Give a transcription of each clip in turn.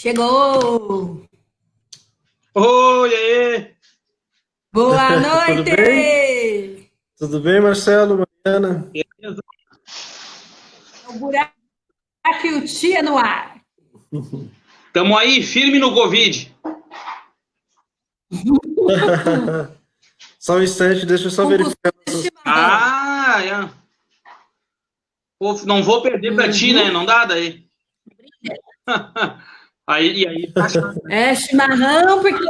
Chegou! Oi, aí! Boa Tudo bem? noite! Tudo bem, Marcelo, Mariana? Beleza? É o buraco e o tia no ar. Tamo aí, firme no Covid. Só um instante, deixa eu só Com cuscuz verificar. e chimarrão. É. Pô, não vou perder pra ti, né? Uhum. Não dá daí. E aí tá chato. É chimarrão, porque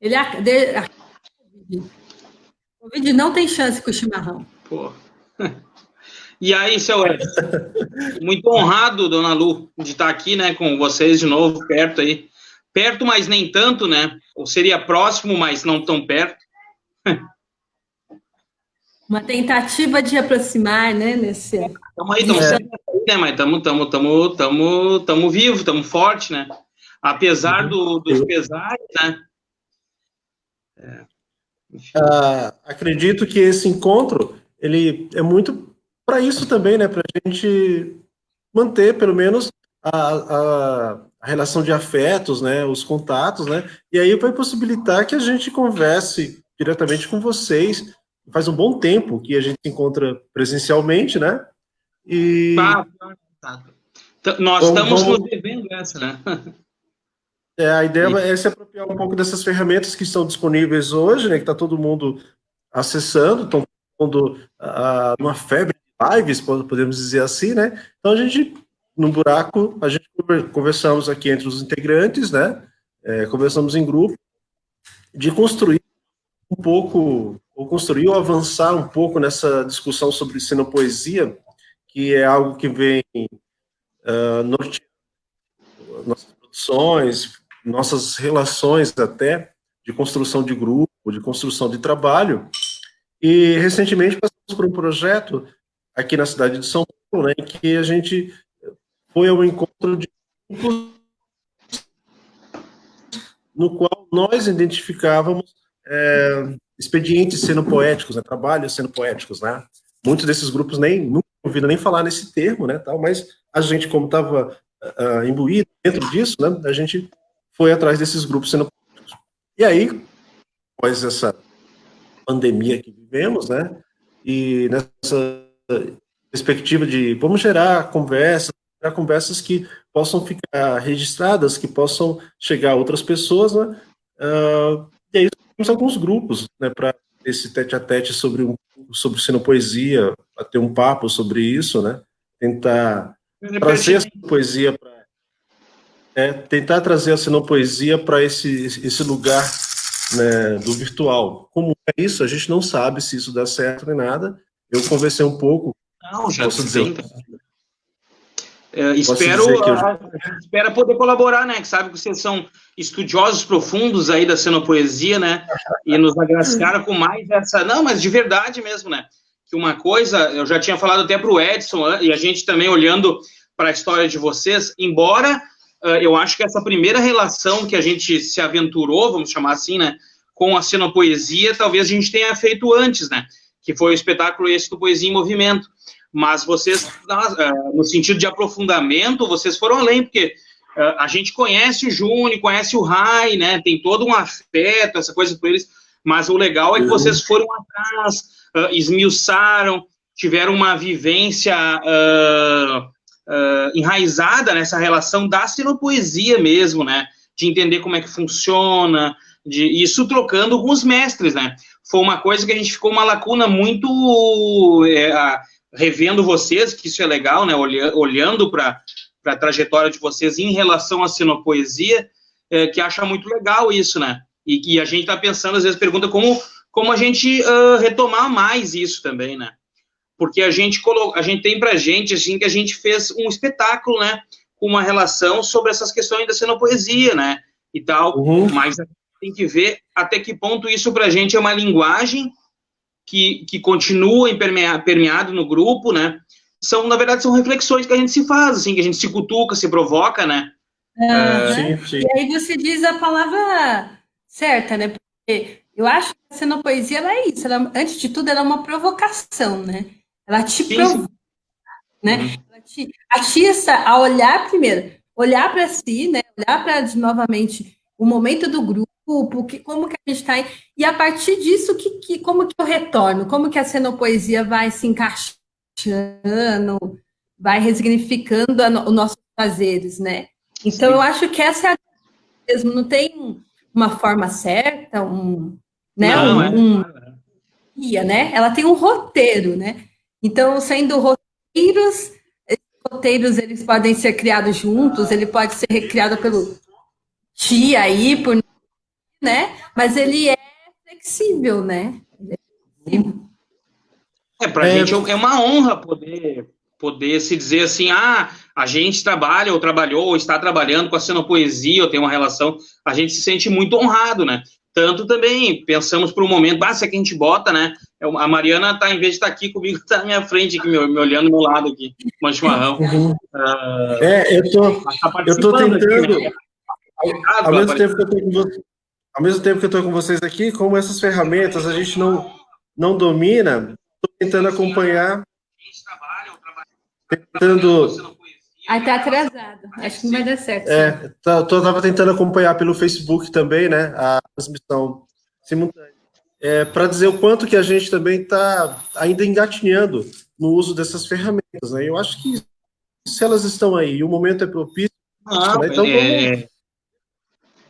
ele, Covid não tem chance com o chimarrão. Pô. E aí, seu Edson? Muito honrado, dona Lu, de estar aqui, né, com vocês de novo, perto aí. Perto, mas nem tanto, né? Ou seria próximo, mas não tão perto. Uma tentativa de aproximar, né? Estamos aí, estamos Distância. sempre aí, né? Mas estamos vivos, estamos fortes, né? Apesar dos Eu pesares, né? Enfim. acredito que esse encontro, ele é muito para isso também, né? Para a gente manter, pelo menos, a relação de afetos, né? Os contatos, né? E aí vai possibilitar que a gente converse diretamente com vocês. Faz um bom tempo que a gente se encontra presencialmente, né? E Tá, nós estamos nos vamos, devendo essa, né? a ideia E- é se apropriar um pouco dessas ferramentas que estão disponíveis hoje, né, que está todo mundo acessando, estão todo mundo numa febre de lives, podemos dizer assim, né? Então a gente, no buraco, a gente conversamos aqui entre os integrantes, né? Conversamos em grupo, de construir um pouco, ou construir ou avançar um pouco nessa discussão sobre sinopoesia, que é algo que vem norteando nossas produções, nossas relações até de construção de grupo, de construção de trabalho. E recentemente passamos por um projeto aqui na cidade de São Paulo, né, em que a gente foi ao encontro de grupos no qual nós identificávamos expedientes sendo poéticos, né, trabalhos sendo poéticos, né. Muitos desses grupos nunca ouviram nem falar nesse termo, né, tal, mas a gente, como estava imbuído dentro disso, né, a gente foi atrás desses grupos sendo poéticos. E aí, após essa pandemia que vivemos, né, e nessa perspectiva de vamos gerar conversas que possam ficar registradas, que possam chegar a outras pessoas, né? E aí temos alguns grupos, né, para esse tete-a-tete sobre sinopoesia, para ter um papo sobre isso, né? Tentar É trazer a pertinente. sinopoesia tentar trazer a sinopoesia para esse lugar, né, do virtual. Como é isso? A gente não sabe se isso dá certo nem nada. Eu conversei um pouco, Não, já posso dizer, tem. É, posso dizer que eu a gente espera poder colaborar, né? Que sabe que vocês são estudiosos profundos aí da cenopoesia, né? E nos agraciaram com mais essa. Não, mas de verdade mesmo, né? Que uma coisa, eu já tinha falado até para o Edson, e a gente também olhando para a história de vocês, embora eu acho que essa primeira relação que a gente se aventurou, vamos chamar assim, né? Com a cenopoesia, talvez a gente tenha feito antes, né? Que foi o espetáculo esse do Poesia em Movimento. Mas vocês, no sentido de aprofundamento, vocês foram além, porque a gente conhece o Júnior, conhece o Rai, né? Tem todo um afeto, essa coisa por eles, mas o legal é que vocês foram atrás, esmiuçaram, tiveram uma vivência enraizada nessa relação da sinopoesia mesmo, né? De entender como é que funciona, isso trocando com os mestres, né? Foi uma coisa que a gente ficou uma lacuna muito revendo vocês, que isso é legal, né? Olhando para a trajetória de vocês em relação à sinopoesia, que acha muito legal isso, né? E a gente está pensando, às vezes, pergunta como a gente retomar mais isso também, né? Porque a gente tem pra gente, assim, que a gente fez um espetáculo, né? Com uma relação sobre essas questões da sinopoesia, né? E tal, mas a gente tem que ver até que ponto isso pra gente é uma linguagem que continua permeado no grupo, né? Na verdade, são reflexões que a gente se faz, assim, que a gente se cutuca, se provoca, né? Sim, sim. E aí você diz a palavra certa, né? Porque eu acho que a cenopoesia ela é isso. Antes de tudo, ela é uma provocação, né? Ela te Sim, sim. provoca, né? Ela te atiça a olhar primeiro. olhar para si, né? Olhar para novamente o momento do grupo, como que a gente está, e a partir disso, como que eu retorno, como que a cenopoesia vai se encaixando, vai resignificando os nossos fazeres, né? Então, eu acho que essa é a mesmo, não tem uma forma certa, né, Não, guia, né? Ela tem um roteiro, né? Então, sendo roteiros, esses roteiros eles podem ser criados juntos, ele pode ser criado pelo tia aí, né? Mas ele é flexível, né? pra gente é uma honra poder se dizer assim, a gente trabalha, ou trabalhou, ou está trabalhando com a cenopoesia, ou tem uma relação, a gente se sente muito honrado, né? Tanto também, pensamos por um momento, se é que a gente bota, né? A Mariana, em vez de estar aqui comigo, está na minha frente, aqui, me olhando do meu lado aqui, tomando chimarrão. Eu tô tentando, aqui, né? ao mesmo tempo que eu tô com vocês, ao mesmo tempo que eu estou com vocês aqui, como essas ferramentas a gente não domina, estou tentando acompanhar, Aí tá atrasado, acho que não vai dar certo. Estava tentando acompanhar pelo Facebook também, né, a transmissão simultânea, para dizer o quanto que a gente também está ainda engatinhando no uso dessas ferramentas, né? Eu acho que se elas estão aí e o momento é propício, né, então vamos...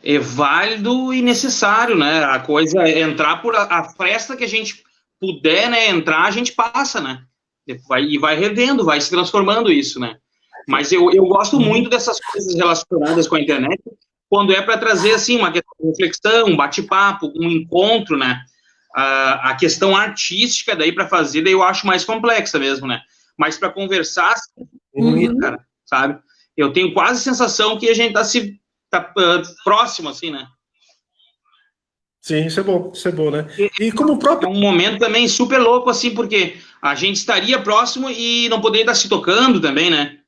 É válido e necessário, né? A coisa é entrar por a fresta que a gente puder, né? Entrar, a gente passa, né? E vai revendo, vai se transformando isso, né? Mas eu gosto muito dessas coisas relacionadas com a internet, quando é para trazer, assim, uma questão de reflexão, um bate-papo, um encontro, né? A questão artística, daí, para fazer, daí eu acho mais complexa mesmo, né? Mas para conversar, cara, sabe? Eu tenho quase a sensação que a gente tá próximo, assim, né? Sim, isso é bom, né? E como o próprio... É um momento também super louco, assim, porque a gente estaria próximo e não poderia estar se tocando também, né?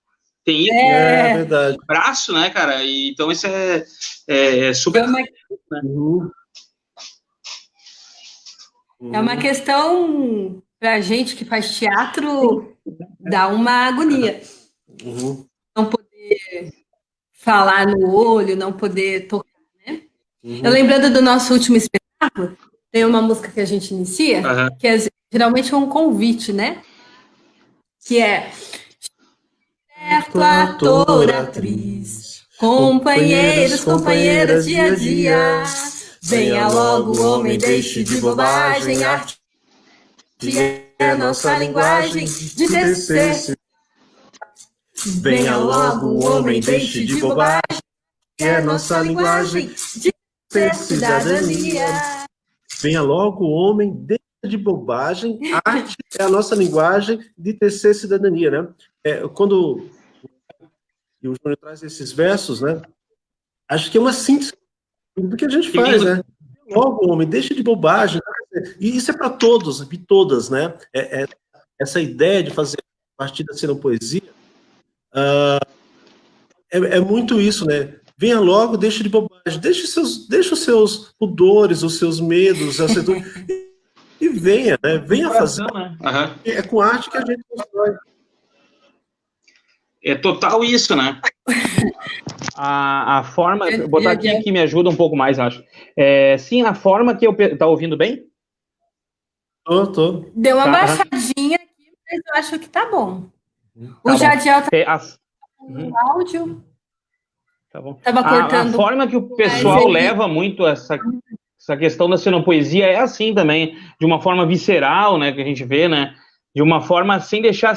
Tem isso. É verdade. Braço, né, cara? E, então isso é super... É uma questão, pra gente que faz teatro, dá uma agonia. Não poder falar no olho, não poder tocar, né? Eu lembrando do nosso último espetáculo, tem uma música que a gente inicia, que é geralmente um convite, né? Que é certo, ator, atriz, companheiros, companheiras, dia a dia, venha logo, homem, deixe de bobagem, arte é nossa linguagem de tecer. Venha logo, homem, deixe de bobagem, é nossa linguagem de ter cidadania. Venha logo, homem, deixe de bobagem, arte é a nossa linguagem de tecer cidadania, né? Quando o Júnior traz esses versos, né? Acho que é uma síntese do que a gente faz, né? Logo, homem, deixe de bobagem. E isso é para todos e todas, né? Essa ideia de fazer a partir da cenopoesia é muito isso, né? Venha logo, deixe de bobagem, deixe os seus pudores, os seus medos, e venha, né? Venha fazer. Né? É com arte que a gente constrói. É total isso, né? A forma... Vou botar aqui que me ajuda um pouco mais, acho. Sim, a forma que eu... Tá ouvindo bem? Tô. Deu uma baixadinha aqui, mas eu acho que tá bom. O Jadiel tá no áudio. Tá bom. Tava cortando. A forma que o pessoal leva muito essa questão da cenopoesia é assim também, de uma forma visceral, né, que a gente vê, né, de uma forma sem deixar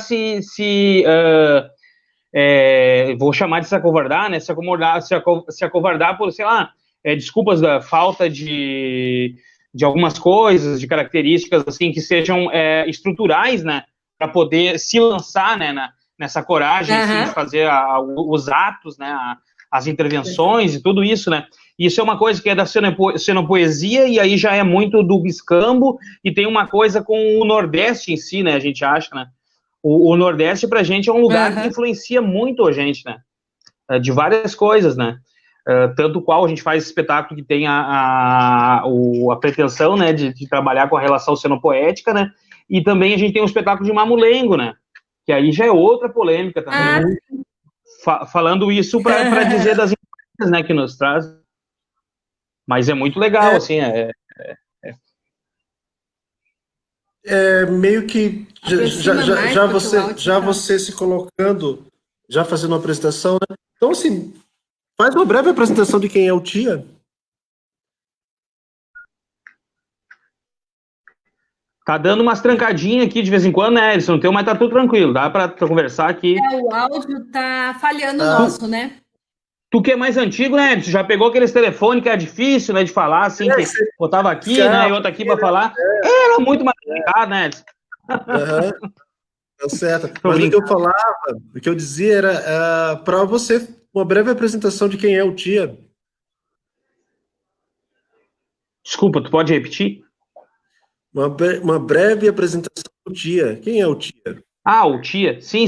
vou chamar de se acovardar, né, se acovardar por, sei lá, desculpas da falta de algumas coisas, de características, assim, que sejam estruturais, né, para poder se lançar, né, nessa coragem, assim, de fazer os atos, né, as intervenções e tudo isso, né? Isso é uma coisa que é da cenopoesia e aí já é muito do escambo e tem uma coisa com o Nordeste em si, né? A gente acha, né? O Nordeste pra gente é um lugar que influencia muito a gente, né? De várias coisas, né? Tanto qual a gente faz esse espetáculo que tem a pretensão, né? De trabalhar com a relação cenopoética, né? E também a gente tem um espetáculo de mamulengo, né? Que aí já é outra polêmica também. falando isso para dizer das empresas, né, que nos traz. Mas é muito legal, assim, meio que já tá. você se colocando, já fazendo uma apresentação, né? Então, assim, faz uma breve apresentação de quem é o TIA. Tá dando umas trancadinhas aqui de vez em quando, né, Edson? Não tem, mas tá tudo tranquilo, dá para conversar aqui. O áudio tá falhando nosso, né? Tu que é mais antigo, né, Edson? Já pegou aqueles telefones que era difícil, né, de falar, assim, que botava aqui, né, e outro aqui para falar. Era muito mais complicado, né, Edson? Tá certo. Mas o que eu falava, o que eu dizia era para você uma breve apresentação de quem é o TIA. Desculpa, tu pode repetir? Uma breve apresentação do TIA. Quem é o TIA? Ah, o TIA. Sim.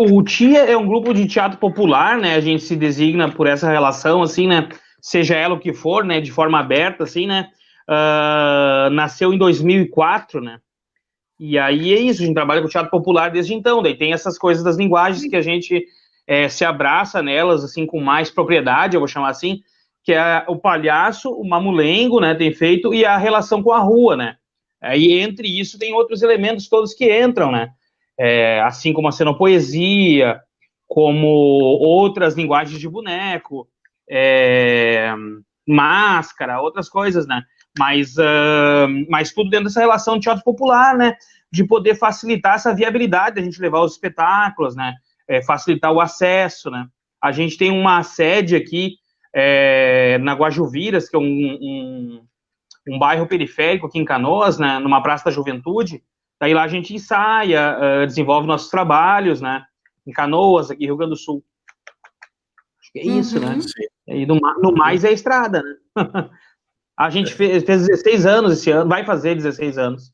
O TIA é um grupo de teatro popular, né? A gente se designa por essa relação, assim, né? Seja ela o que for, né? De forma aberta, assim, né? Nasceu em 2004, né? E aí é isso, a gente trabalha com teatro popular desde então. Daí tem essas coisas das linguagens que a gente se abraça nelas, assim, com mais propriedade, eu vou chamar assim, que é o palhaço, o mamulengo, né? Tem feito, e a relação com a rua, né? E entre isso tem outros elementos todos que entram, né? Assim como a cenopoesia, como outras linguagens de boneco, máscara, outras coisas, né? Mas tudo dentro dessa relação de teatro popular, né? De poder facilitar essa viabilidade da gente levar os espetáculos, né? Facilitar o acesso, né? A gente tem uma sede aqui na Guajuviras, que é um bairro periférico aqui em Canoas, né, numa Praça da Juventude. Daí lá a gente ensaia, desenvolve nossos trabalhos, né, em Canoas, aqui em Rio Grande do Sul. Acho que é isso, né? E no mais é a estrada, né? A gente fez 16 anos esse ano, vai fazer 16 anos.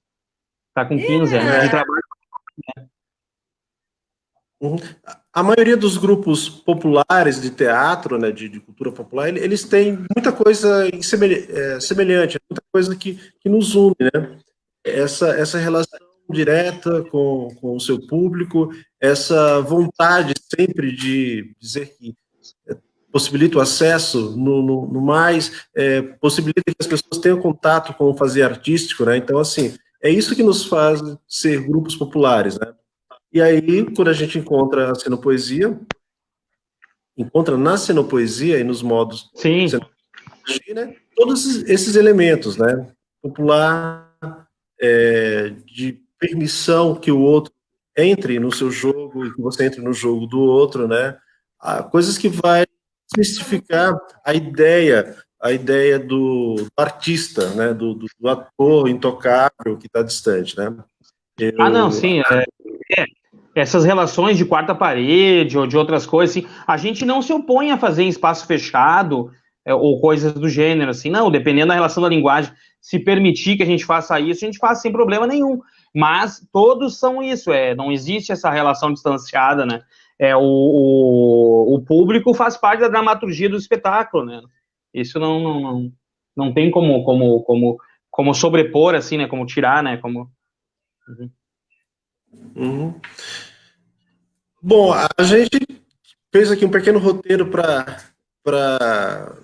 Tá com 15 anos de trabalho. A maioria dos grupos populares de teatro, né, de cultura popular, eles têm muita coisa semelhante, muita coisa que nos une, né? Essa relação direta com o seu público, essa vontade sempre de dizer que possibilita o acesso no mais, possibilita que as pessoas tenham contato com o fazer artístico, né? Então, assim, é isso que nos faz ser grupos populares, né? E aí, quando a gente encontra na cenopoesia e nos modos né, todos esses elementos, né? Popular, de permissão que o outro entre no seu jogo e que você entre no jogo do outro, né? Coisas que vai desmistificar a ideia do artista, né? Do ator intocável que está distante, né? Não, sim. Essas relações de quarta parede ou de outras coisas, assim, a gente não se opõe a fazer em espaço fechado ou coisas do gênero, assim, não, dependendo da relação da linguagem, se permitir que a gente faça isso, a gente faz sem problema nenhum, mas todos são isso, não existe essa relação distanciada, né, o público faz parte da dramaturgia do espetáculo, né, isso não tem como sobrepor, assim, né, como tirar, né, como... Bom, a gente fez aqui um pequeno roteiro para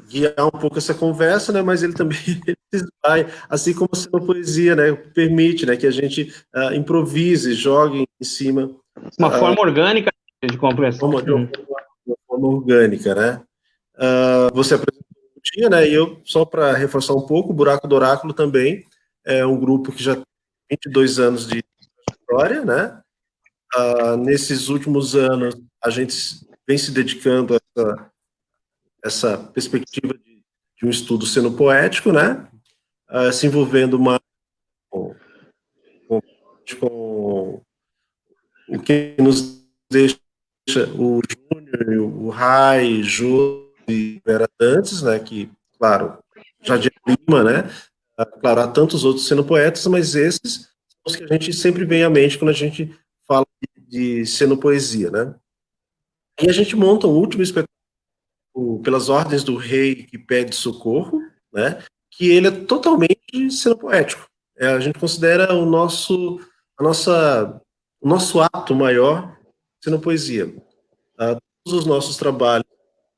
guiar um pouco essa conversa, né? Mas ele também vai, assim como a cenopoesia, né? Permite, né? Que a gente improvise, jogue em cima. Uma forma orgânica de compreensão. Uma forma orgânica, né? Você apresentou o TIA, né? E eu, só para reforçar um pouco, o Buraco do Oráculo também é um grupo que já tem 22 anos de história, né? Nesses últimos anos, a gente vem se dedicando a essa perspectiva de um estudo cenopoético, né? Se envolvendo mais com o que nos deixa o Júnior, o Rai, Jô e Vera Dantes, né? Que, claro, Jadir Lima, né? Claro, há tantos outros cenopoetas, mas esses são os que a gente sempre vem à mente quando a gente fala de cenopoesia, né? E a gente monta um último espetáculo pelas ordens do rei que pede socorro, né? Que ele é totalmente cenopoético. A gente considera o nosso ato maior cenopoesia. os nossos trabalhos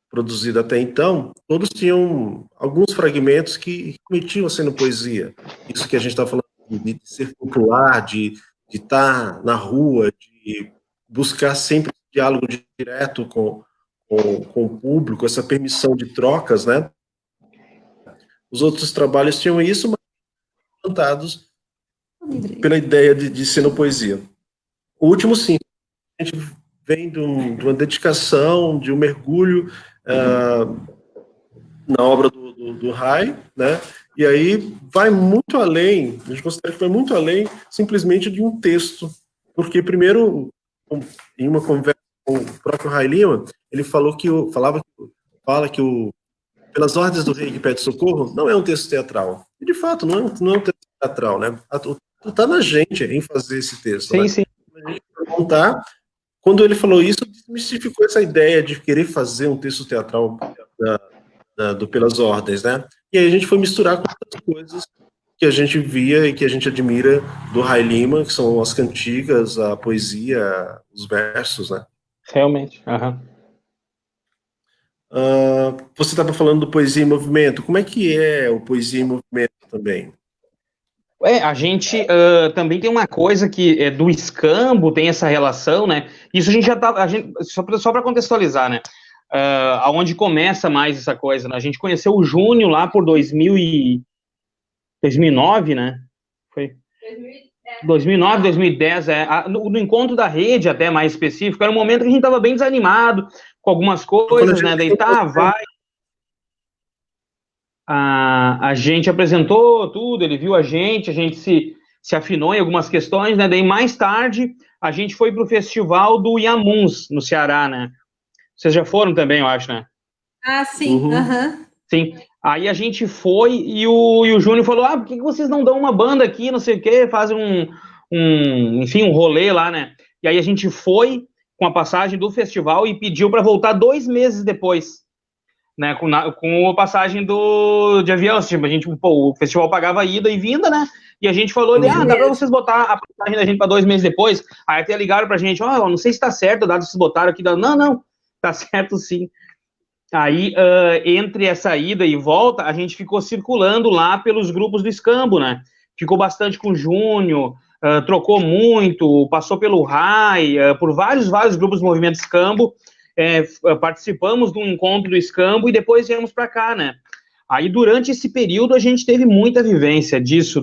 produzidos até então, todos tinham alguns fragmentos que remetiam a sendo poesia. Isso que a gente está falando de ser popular, de estar na rua, de buscar sempre diálogo direto com o público, essa permissão de trocas, né? Os outros trabalhos tinham isso, mas plantados pela ideia de senopoesia. O último, sim, a gente vem de uma dedicação, de um mergulho na obra do Rai, né? E aí vai muito além, a gente considera que vai muito além simplesmente de um texto, porque primeiro, em uma conversa com o próprio Rai Lima, ele fala que Pelas Ordens do Rei que Pede Socorro não é um texto teatral. E de fato, não é um texto teatral, né? Está na gente em fazer esse texto. Sim, né? sim. A gente contar. Quando ele falou isso, desmistificou essa ideia de querer fazer um texto teatral do Pelas Ordens, né? E aí a gente foi misturar com outras coisas que a gente via e que a gente admira do Rai Lima, que são as cantigas, a poesia, os versos, né? Realmente. Uhum. Você estava falando do Poesia em Movimento. Como é que é o Poesia em Movimento também? A gente também tem uma coisa que é do escambo, tem essa relação, né? Isso a gente já tá, só para contextualizar, né? Aonde começa mais essa coisa, né? A gente conheceu o Júnior lá por 2009, né? Foi 2009, 2010, no encontro da rede, até mais específico, era um momento que a gente estava bem desanimado com algumas coisas, né? Daí vai. A gente apresentou tudo, ele viu a gente se afinou em algumas questões, né? Daí mais tarde a gente foi para o festival do Yamuns, no Ceará, né? Vocês já foram também, eu acho, né? Ah, sim. Uhum. Sim. Aí a gente foi e o Júnior falou: por que vocês não dão uma banda aqui, não sei o quê, fazem enfim, um rolê lá, né? E aí a gente foi com a passagem do festival e pediu para voltar 2 meses depois. Né, com a passagem de avião, tipo, a gente, o festival pagava ida e vinda, né, e a gente falou, dá pra vocês botar a passagem da gente pra 2 meses depois, aí até ligaram pra gente, não sei se tá certo, dado que vocês botaram aqui, não, tá certo sim. Aí, entre essa ida e volta, a gente ficou circulando lá pelos grupos do escambo, né, ficou bastante com o Júnior, trocou muito, passou pelo Rai, por vários grupos do movimento escambo, participamos de um encontro do escambo e depois viemos para cá, né? Aí, durante esse período, a gente teve muita vivência disso,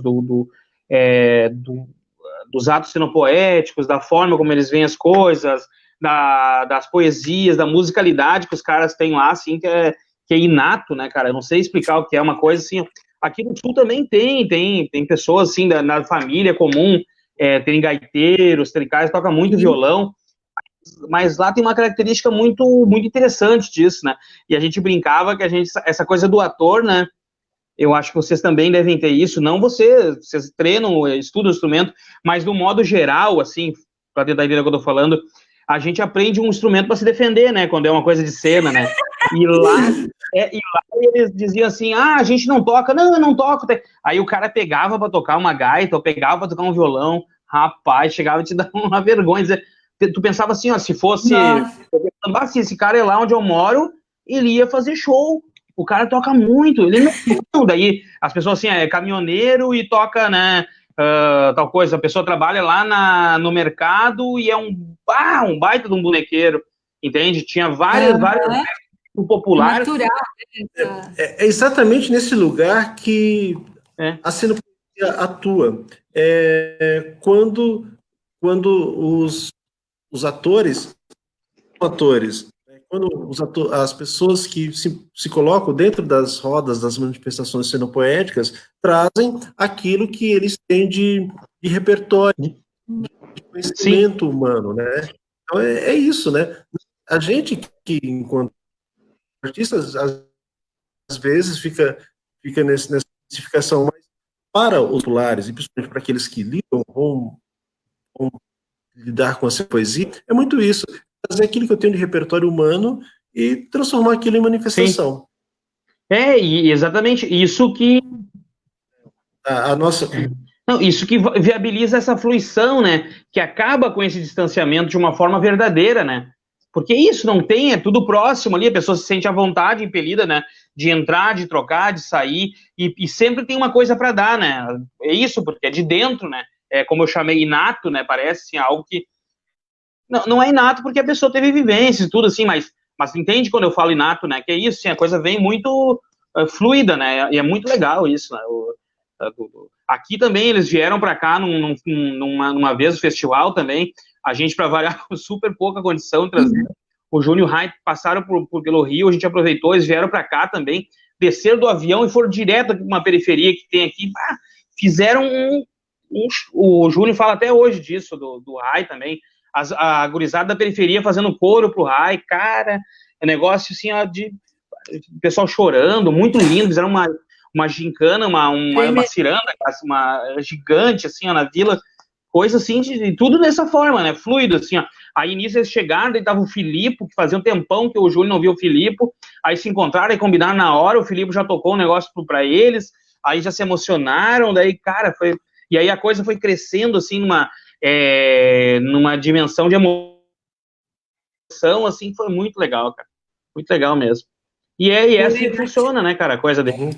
dos atos senopoéticos, da forma como eles veem as coisas, das poesias, da musicalidade que os caras têm lá, assim, que é inato, né, cara? Eu não sei explicar o que é, uma coisa assim. Aqui no Sul também tem pessoas, assim, na família comum, tem gaiteiros, tem caras que tocam muito violão, mas lá tem uma característica muito, muito interessante disso, né? E a gente brincava que essa coisa do ator, né? Eu acho que vocês também devem ter isso, não vocês treinam, estudam o instrumento, mas do modo geral, assim, para tentar entender o que eu tô falando, a gente aprende um instrumento para se defender, né? Quando é uma coisa de cena, né? E lá eles diziam assim, a gente não toca, não, eu não toco. Aí o cara pegava para tocar uma gaita, ou pegava para tocar um violão, rapaz, chegava a te dar uma vergonha, dizer, tu pensava assim, se fosse, se esse cara é lá onde eu moro, ele ia fazer show, o cara toca muito, ele não, daí as pessoas assim, é caminhoneiro e toca, né, tal coisa, a pessoa trabalha lá no mercado e é um baita de um bonequeiro, entende? Tinha várias popular. Natural. É exatamente nesse lugar que a cenopoesia atua. Quando os atores, quando as pessoas que se colocam dentro das rodas das manifestações cenopoéticas trazem aquilo que eles têm de repertório, de conhecimento humano, né? Então é isso, né? A gente que, enquanto artistas, às vezes fica nessa especificação, mas para os populares, e principalmente para aqueles que lidam vão lidar com essa poesia, é muito isso, fazer aquilo que eu tenho de repertório humano e transformar aquilo em manifestação. Sim. E exatamente, isso que... A nossa... Não, isso que viabiliza essa fluição, né, que acaba com esse distanciamento de uma forma verdadeira, né? Porque isso não tem, é tudo próximo ali, a pessoa se sente à vontade, impelida, né? De entrar, de trocar, de sair, e sempre tem uma coisa para dar, né? É isso, porque é de dentro, né? É como eu chamei inato, né? Parece assim, algo que. Não é inato porque a pessoa teve vivências e tudo assim, mas entende quando eu falo inato, né? Que é isso, assim, a coisa vem muito fluida, né? E é muito legal isso, né? Aqui também eles vieram para cá numa vez o festival também, a gente para variar com super pouca condição de trazer o Júnior Hype, passaram pelo Rio, a gente aproveitou, eles vieram para cá também, desceram do avião e foram direto para uma periferia que tem aqui, fizeram o Júnior fala até hoje disso, do Rai também, a gurizada da periferia fazendo coro pro Rai, cara, é negócio assim, ó, de pessoal chorando, muito lindo, fizeram uma gincana, uma ciranda, uma gigante, assim, ó, na vila, coisa assim, de tudo dessa forma, né, fluido, assim, ó. Aí nisso eles chegaram, daí tava o Filipe, que fazia um tempão que o Júlio não via o Filipe, aí se encontraram e combinaram na hora, o Filipe já tocou um negócio pra eles, aí já se emocionaram, daí, cara, foi... E aí a coisa foi crescendo, assim, numa dimensão de emoção, assim, foi muito legal, cara. Muito legal mesmo. E é assim que funciona, né, cara, a coisa dele.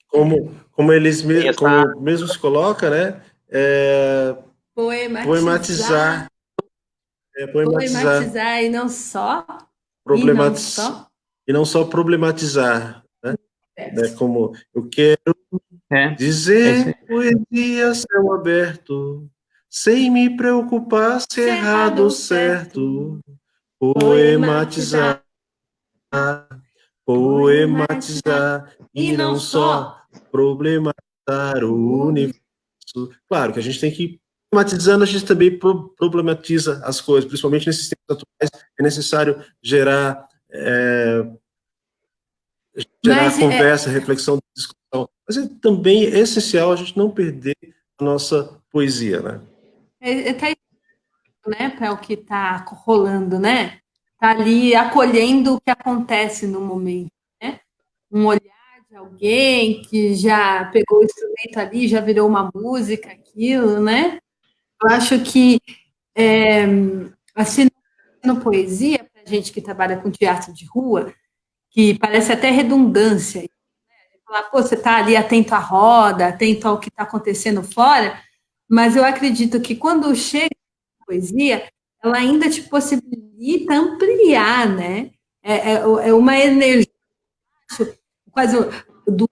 Como eles como mesmos colocam, né? Poematizar. Poematizar e não só. E não só problematizar, né? Como eu quero dizer poesia céu aberto, sem me preocupar se errado ou certo. Poematizar, e não só problematizar o universo. Claro que a gente tem que problematizando, a gente também problematiza as coisas, principalmente nesses tempos atuais, é necessário gerar conversa, reflexão, discussão. Mas é também essencial a gente não perder a nossa poesia, né? Né, para o que está rolando, né? Tá ali acolhendo o que acontece no momento, né? Um olhar de alguém que já pegou o instrumento ali, já virou uma música, aquilo, né? Eu acho que a poesia, para a gente que trabalha com teatro de rua, que parece até redundância, né? Falar, pô, você está ali atento à roda, atento ao que está acontecendo fora, mas eu acredito que quando chega a poesia, ela ainda te possibilita ampliar, né? É uma energia quase do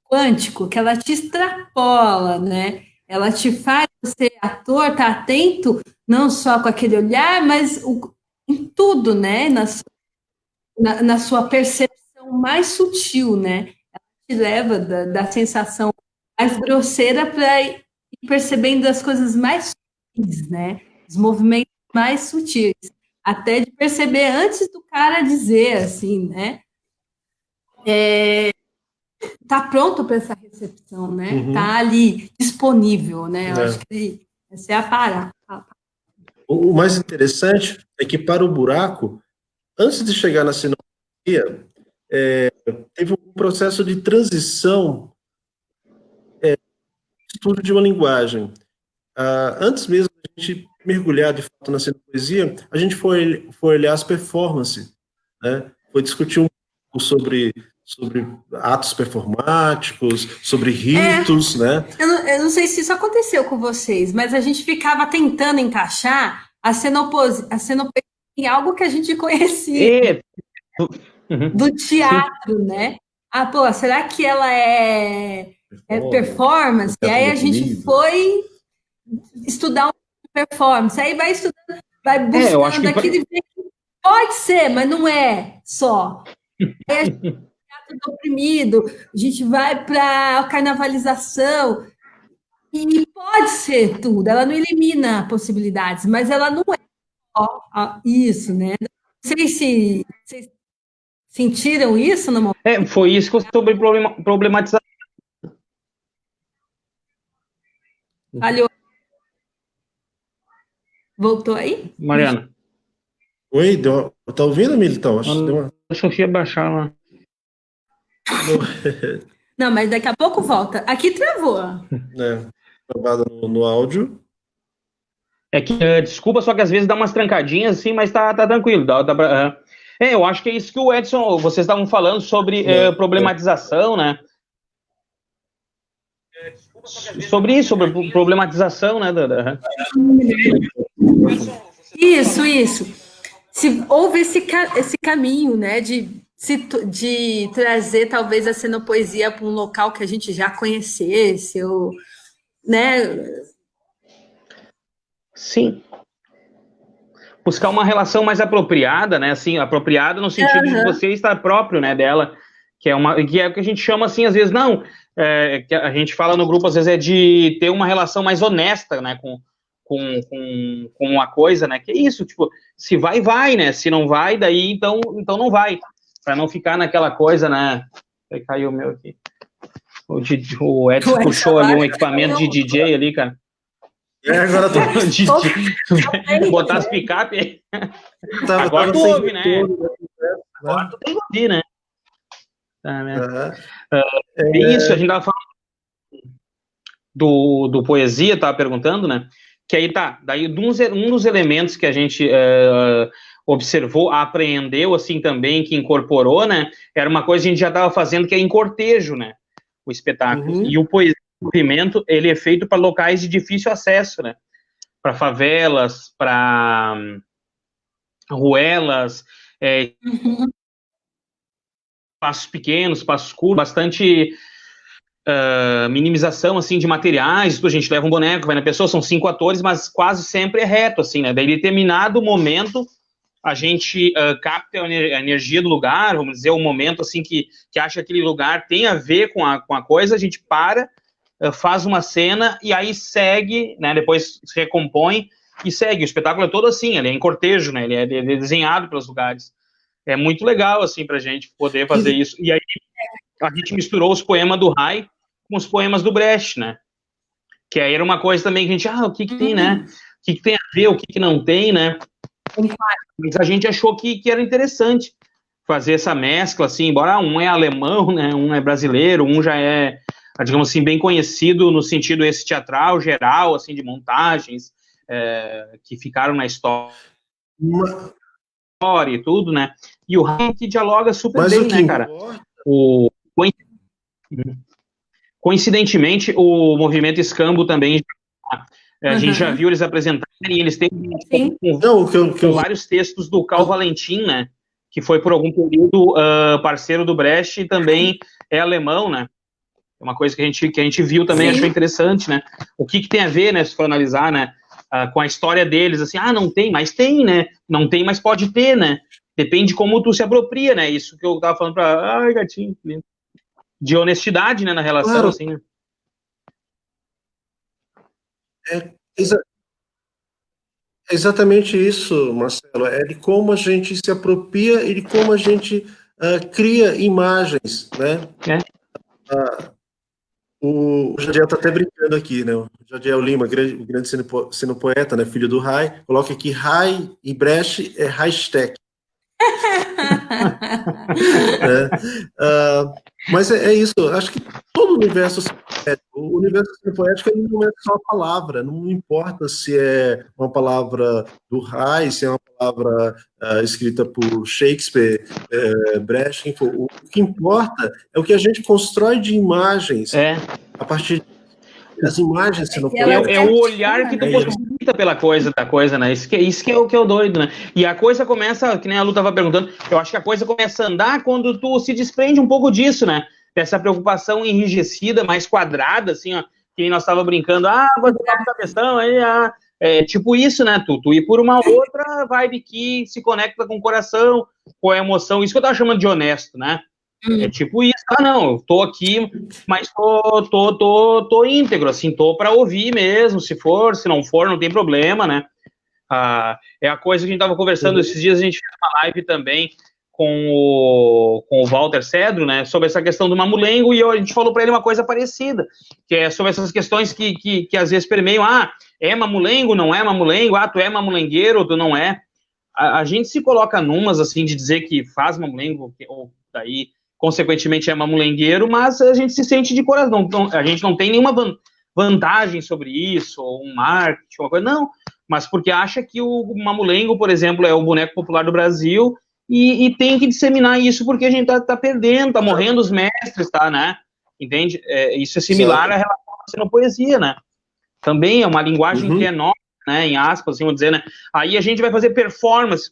quântico que ela te extrapola, né? Ela te faz ser ator, estar atento não só com aquele olhar, mas em tudo, né? Na sua percepção mais sutil, né? Ela te leva da sensação mais grosseira para ir percebendo as coisas mais sutis, né? Os movimentos mais sutis, até de perceber antes do cara dizer, assim, né? Tá pronto para essa recepção, né? Tá ali disponível, né? Eu acho que essa é a parada. O mais interessante é que para o buraco, antes de chegar na cenografia, teve um processo de transição, estudo de uma linguagem. Antes mesmo de a gente mergulhar de fato na poesia, a gente foi olhar as performances, né? Foi discutir um pouco sobre atos performáticos, sobre ritos, né? Eu não sei se isso aconteceu com vocês, mas a gente ficava tentando encaixar a cenopoesia em algo que a gente conhecia do teatro, né? Ah, pô, será que ela é performance? E aí a gente foi estudar um performance, aí vai estudando, vai buscando aquilo e vê que pode ser, mas não é só. Aí a gente teatro do oprimido, a gente vai para a carnavalização, e pode ser tudo, ela não elimina possibilidades, mas ela não é só isso, né? Não sei se vocês sentiram isso no momento. Foi isso que eu soube problematizar. Falhou. Voltou aí? Mariana. Oi, tá ouvindo, Milton? Acho que eu ia baixar lá. Não, mas daqui a pouco volta. Aqui travou. Gravado no áudio. Desculpa, só que às vezes dá umas trancadinhas assim, mas tá tranquilo. Eu acho que é isso que o Edson, vocês estavam falando sobre problematização, né? Sobre isso, sobre problematização, né? Isso. Se houve esse caminho, né, de trazer talvez a cenopoesia para um local que a gente já conhecesse, ou, né? Sim. Buscar uma relação mais apropriada, né? Assim, apropriada no sentido de você estar próprio, né, dela, que é o que a gente chama assim, às vezes, que a gente fala no grupo, às vezes, é de ter uma relação mais honesta, né, com a coisa, né? Que é isso, tipo, se vai, né? Se não vai, daí então não vai. Para não ficar naquela coisa, né? Aí caiu o meu aqui. O Edson puxou ali um equipamento de DJ ali, cara. Agora botar as picape. Agora tu ouve, né? Agora tu tem que ouvir, né? Isso, a gente tava falando do poesia, tava perguntando, né? Que aí daí um dos elementos que a gente observou, apreendeu, assim, também, que incorporou, né? Era uma coisa que a gente já estava fazendo, que é em cortejo, né? O espetáculo. Uhum. E o poesia movimento, ele é feito para locais de difícil acesso, né? Para favelas, para ruelas, espaços pequenos, espaços curtos, bastante minimização, assim, de materiais. A gente leva um boneco, vai na pessoa, são 5 atores, mas quase sempre é reto, assim, né? Daí, em determinado momento, a gente capta a energia do lugar, vamos dizer, o momento, assim, que acha que aquele lugar tem a ver com a coisa, a gente para, faz uma cena e aí segue, né, depois se recompõe e segue. O espetáculo é todo assim, ele é em cortejo, né, ele é desenhado pelos lugares. É muito legal, assim, pra gente poder fazer isso. E aí a gente misturou os poemas do Rai com os poemas do Brecht, né, que aí era uma coisa também que a gente, o que tem, né, o que tem a ver, o que não tem, né, mas a gente achou que era interessante fazer essa mescla, assim, embora um é alemão, né, um é brasileiro, um já é, digamos assim, bem conhecido no sentido esse teatral geral, assim, de montagens que ficaram na história e tudo, né? E o Rai que dialoga super bem, né, cara? Coincidentemente, o movimento Escambo também, a gente já viu eles apresentarem, e eles têm vários textos do Cal Valentim, né? Que foi por algum período parceiro do Brecht e também é alemão, né? É uma coisa que a gente viu também, achou interessante, né? O que tem a ver, né, se for analisar, né, com a história deles, assim, não tem, mas tem, né? Não tem, mas pode ter, né? Depende de como tu se apropria, né? Isso que eu tava falando ai, gatinho, lindo. De honestidade, né, na relação, claro. Assim, né? Exatamente isso, Marcelo. É de como a gente se apropria e de como a gente cria imagens, né? O Jadiel está até brincando aqui, né? O Jadiel Lima, o grande sinopoeta, né? Filho do Rai, coloca aqui Rai e Brecht é hashtag. Mas é isso, acho que todo o universo poético não é só a palavra, não importa se é uma palavra do Rai, se é uma palavra escrita por Shakespeare, Brecht, enfim, o que importa é o que a gente constrói de imagens a partir das imagens. É o olhar que tu possibilita pela da coisa, né? Isso que é o que é o doido, né? E a coisa começa, que nem a Lu estava perguntando, eu acho que a coisa começa a andar quando tu se desprende um pouco disso, né? Dessa preocupação enrijecida, mais quadrada, assim, ó, que nós estávamos brincando, vou dar uma cabeção, aí, tipo isso, né? Tu ir por uma outra vibe que se conecta com o coração, com a emoção, isso que eu tava chamando de honesto, né? É tipo isso, não, eu tô aqui, mas tô íntegro, assim, tô para ouvir mesmo, se não for, não tem problema, né? É a coisa que a gente tava conversando esses dias, a gente fez uma live também com o Walter Cedro, né, sobre essa questão do mamulengo, e a gente falou para ele uma coisa parecida, que é sobre essas questões que às vezes permeiam, é mamulengo, não é mamulengo, tu é mamulengueiro, tu não é. A gente se coloca numas, assim, de dizer que faz mamulengo, ou daí consequentemente é mamulengueiro, mas a gente se sente de coração, a gente não tem nenhuma vantagem sobre isso, ou um marketing, uma coisa, não, mas porque acha que o Mamulengo, por exemplo, é o boneco popular do Brasil e tem que disseminar isso porque a gente tá perdendo, tá morrendo os mestres, tá, né? Entende? Isso é similar à relação à xenopoesia, né? Também é uma linguagem que é nova, né, em aspas, assim, vou dizer, né? Aí a gente vai fazer performance,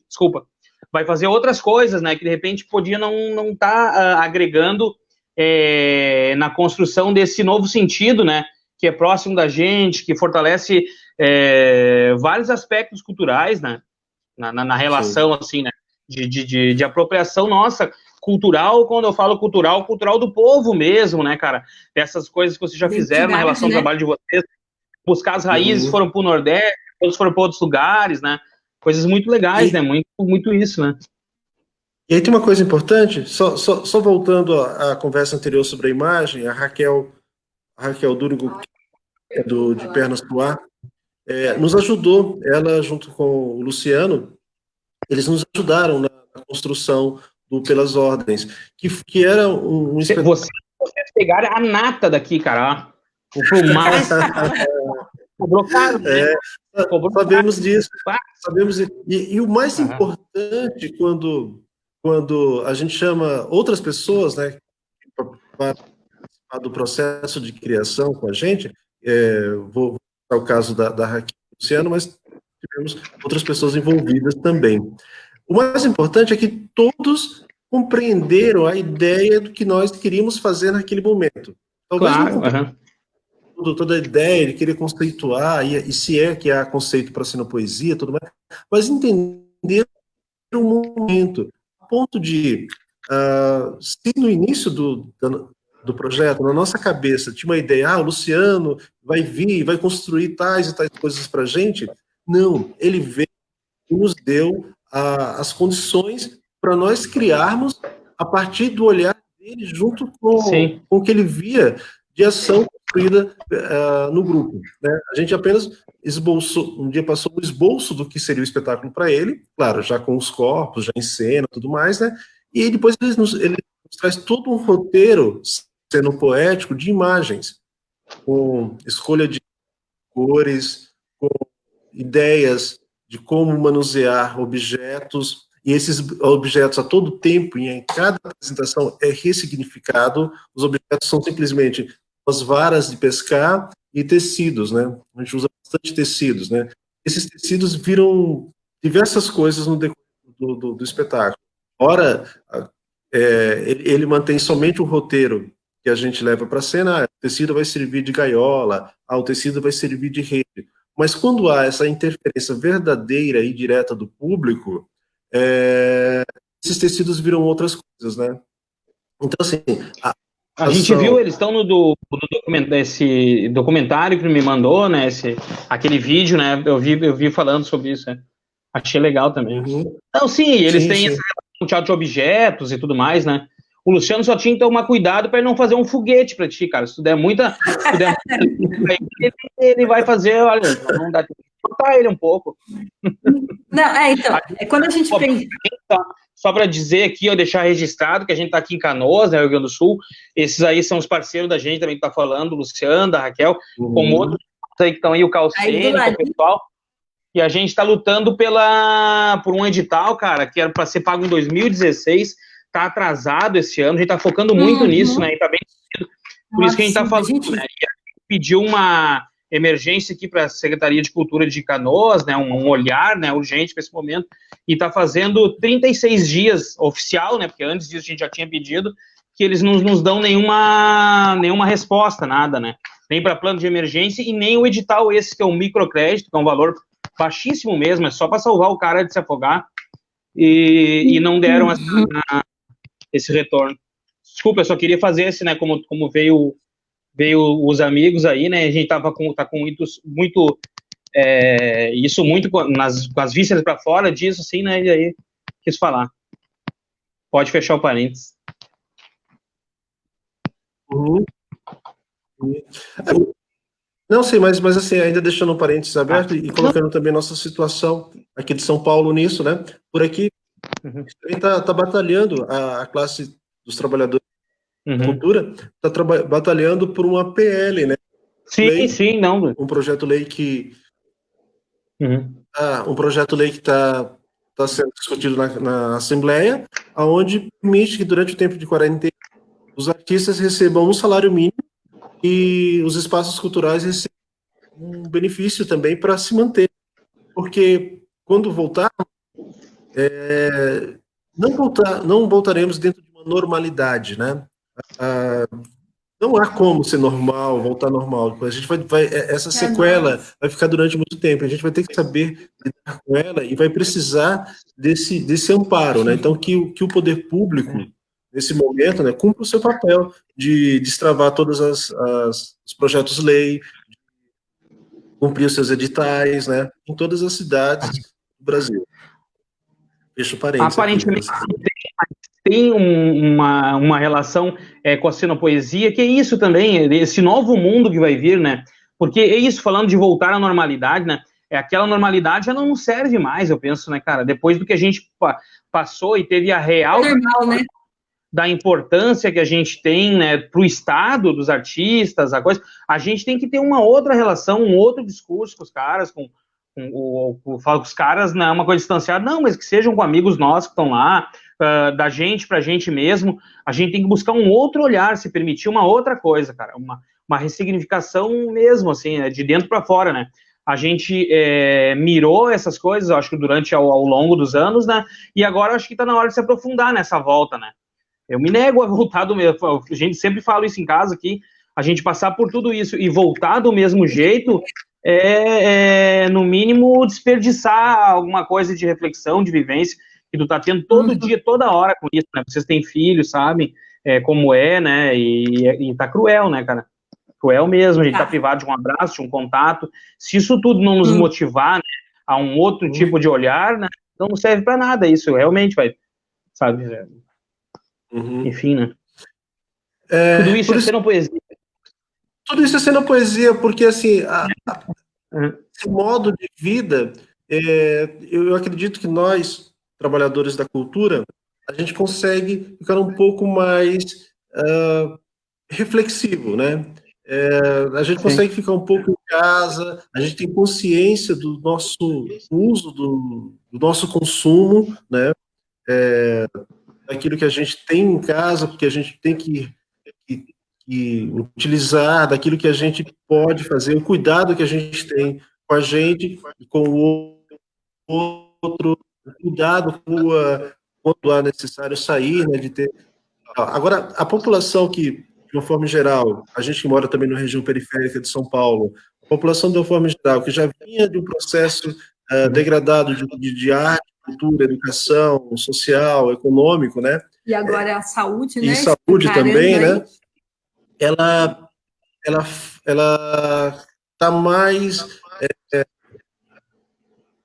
desculpa, vai fazer outras coisas, né, que de repente podia não tá agregando na construção desse novo sentido, né, que é próximo da gente, que fortalece vários aspectos culturais, né, na relação, assim, né, de apropriação nossa, cultural, quando eu falo cultural do povo mesmo, né, cara, dessas coisas que vocês já fizeram na relação ao trabalho de vocês, buscar as raízes, foram para o Nordeste, outros foram para outros lugares, né, coisas muito legais, né, muito isso, né. E aí tem uma coisa importante, só voltando à conversa anterior sobre a imagem, a Raquel Dúrigo, de Pernas pro Ar, nos ajudou, ela junto com o Luciano, eles nos ajudaram na construção do Pelas Ordens, que era um espetáculo... Vocês pegaram a nata daqui, cara, o mais... Cobrou caro, né? Sabemos disso. E o mais importante, quando a gente chama outras pessoas, né, para participar do processo de criação com a gente, vou citar o caso da Raquel e do Luciano, mas tivemos outras pessoas envolvidas também. O mais importante é que todos compreenderam a ideia do que nós queríamos fazer naquele momento. Talvez claro, toda a ideia de querer conceituar, e se que há conceito para poesia, tudo mais, mas entender o momento, a ponto de, se no início do projeto, na nossa cabeça, tinha uma ideia, o Luciano vai vir, vai construir tais e tais coisas para a gente, não, ele veio e nos deu as condições para nós criarmos a partir do olhar dele, junto com o que ele via de ação construída no grupo, né? A gente apenas esboçou, um dia passou o esboço do que seria o espetáculo para ele, claro, já com os corpos, já em cena, tudo mais, né? E depois ele nos traz todo um roteiro sendo poético de imagens, com escolha de cores, com ideias de como manusear objetos, e esses objetos a todo tempo, e em cada apresentação é ressignificado. Os objetos são simplesmente as varas de pescar e tecidos, né? A gente usa bastante tecidos, né? Esses tecidos viram diversas coisas no decorrer do espetáculo. Ora, ele mantém somente o roteiro que a gente leva para a cena, o tecido vai servir de gaiola, o tecido vai servir de rede. Mas quando há essa interferência verdadeira e direta do público, esses tecidos viram outras coisas, né? Então, assim... A gente viu, eles estão no esse documentário que me mandou, né? Aquele vídeo, né? Eu vi falando sobre isso, né? Achei legal também. Então, sim, eles têm essa relação teatro de objetos e tudo mais, né? O Luciano só tinha que tomar cuidado para ele não fazer um foguete para ti, cara. Se tu der muita. Ele vai fazer, olha, não dá tempo de cortar ele um pouco. Não, então, quando a gente pensa. Só para dizer aqui, deixar registrado que a gente está aqui em Canoas, né, Rio Grande do Sul. Esses aí são os parceiros da gente também que está falando, o Luciano, da Raquel, como outros aí que estão aí, o Calcene, o pessoal. E a gente está lutando por um edital, cara, que era para ser pago em 2016, está atrasado esse ano, a gente está focando muito nisso, né? E está bem cedo. Por isso que a gente está falando, né? E a gente pediu uma emergência aqui para a Secretaria de Cultura de Canoas, né? Um olhar, né? Urgente para esse momento. E está fazendo 36 dias oficial, né? Porque antes disso a gente já tinha pedido, que eles não nos dão nenhuma resposta, nada, né? Nem para plano de emergência e nem o edital esse, que é um microcrédito, que é um valor baixíssimo mesmo, é só para salvar o cara de se afogar, e não deram esse retorno. Desculpa, eu só queria fazer esse, né, como veio os amigos aí, né, a gente tá com muito isso muito com as vísceras para fora disso, assim, né, e aí quis falar. Pode fechar o parênteses. Não sei, mas assim, ainda deixando um parênteses aberto e colocando também nossa situação aqui de São Paulo nisso, né? Por aqui, a gente está batalhando, a classe dos trabalhadores da cultura está batalhando por uma PL, né? Sim, não. Um projeto lei que Uhum. um projeto lei que está sendo discutido na Assembleia, aonde permite que durante o tempo de quarentena os artistas recebam um salário mínimo e os espaços culturais recebam um benefício também para se manter, porque quando voltar, não voltaremos dentro de uma normalidade, né? Não há como ser normal, voltar normal. A gente essa sequela vai ficar durante muito tempo. A gente vai ter que saber lidar com ela e vai precisar desse amparo, né? Então, que o poder público, nesse momento, né, cumpra o seu papel de destravar todos os projetos-lei, cumprir os seus editais, né? Em todas as cidades do Brasil. Fecho parênteses aqui. Aparentemente tem uma relação com a cenopoesia, que é isso também, esse novo mundo que vai vir, né? Porque é isso, falando de voltar à normalidade, né? Aquela normalidade já não serve mais, eu penso, né, cara? Depois do que a gente passou e teve a real né? da importância que a gente tem, né, para o Estado, dos artistas, a gente tem que ter uma outra relação, um outro discurso com os caras, falo com os caras, não é uma coisa distanciada, não, mas que sejam com amigos nossos que estão lá, da gente pra gente mesmo. A gente tem que buscar um outro olhar, se permitir uma outra coisa, cara, uma ressignificação mesmo, assim, de dentro para fora, né? A gente mirou essas coisas, eu acho que durante ao longo dos anos, né? E agora acho que está na hora de se aprofundar nessa volta, né? Eu me nego a voltar do mesmo. A gente sempre fala isso em casa aqui. A gente passar por tudo isso e voltar do mesmo jeito no mínimo, desperdiçar alguma coisa de reflexão, de vivência, que tu tá tendo todo dia, toda hora com isso, né? Vocês têm filhos, sabem como né? E tá cruel, né, cara? Cruel mesmo, a gente tá privado de um abraço, de um contato. Se isso tudo não nos motivar, né, a um outro tipo de olhar, né, não serve para nada. Isso realmente vai, sabe? Enfim, né? Tudo isso é cenopoesia. Tudo isso é cenopoesia, porque, assim, esse modo de vida, eu acredito que nós, trabalhadores da cultura, a gente consegue ficar um pouco mais reflexivo, né? A gente consegue ficar um pouco em casa, a gente tem consciência do nosso uso, do nosso consumo, né? Daquilo que a gente tem em casa, porque a gente tem que utilizar, daquilo que a gente pode fazer, o cuidado que a gente tem com a gente e com o outro, o cuidado quando é necessário sair, né, de ter... Agora, a população que, de uma forma geral, a gente que mora também na região periférica de São Paulo, a população, de uma forma geral, que já vinha de um processo degradado de arte, cultura, educação, social, econômico, né? E agora a saúde, né? E saúde também, né? Ela está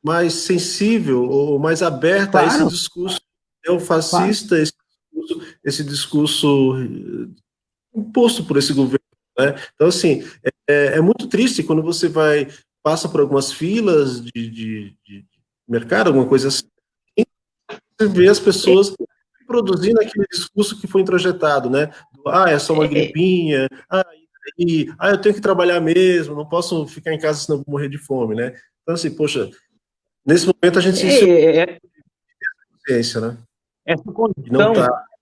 mais sensível ou mais aberta a esse discurso neofascista, esse discurso imposto por esse governo, né? Então, assim, é muito triste quando você passa por algumas filas de mercado, alguma coisa assim, você vê as pessoas produzindo aquele discurso que foi introjetado, né? É só uma gripinha, eu tenho que trabalhar mesmo, não posso ficar em casa senão vou morrer de fome, né? Então, assim, poxa, nesse momento a gente se consciência, né? Essa condição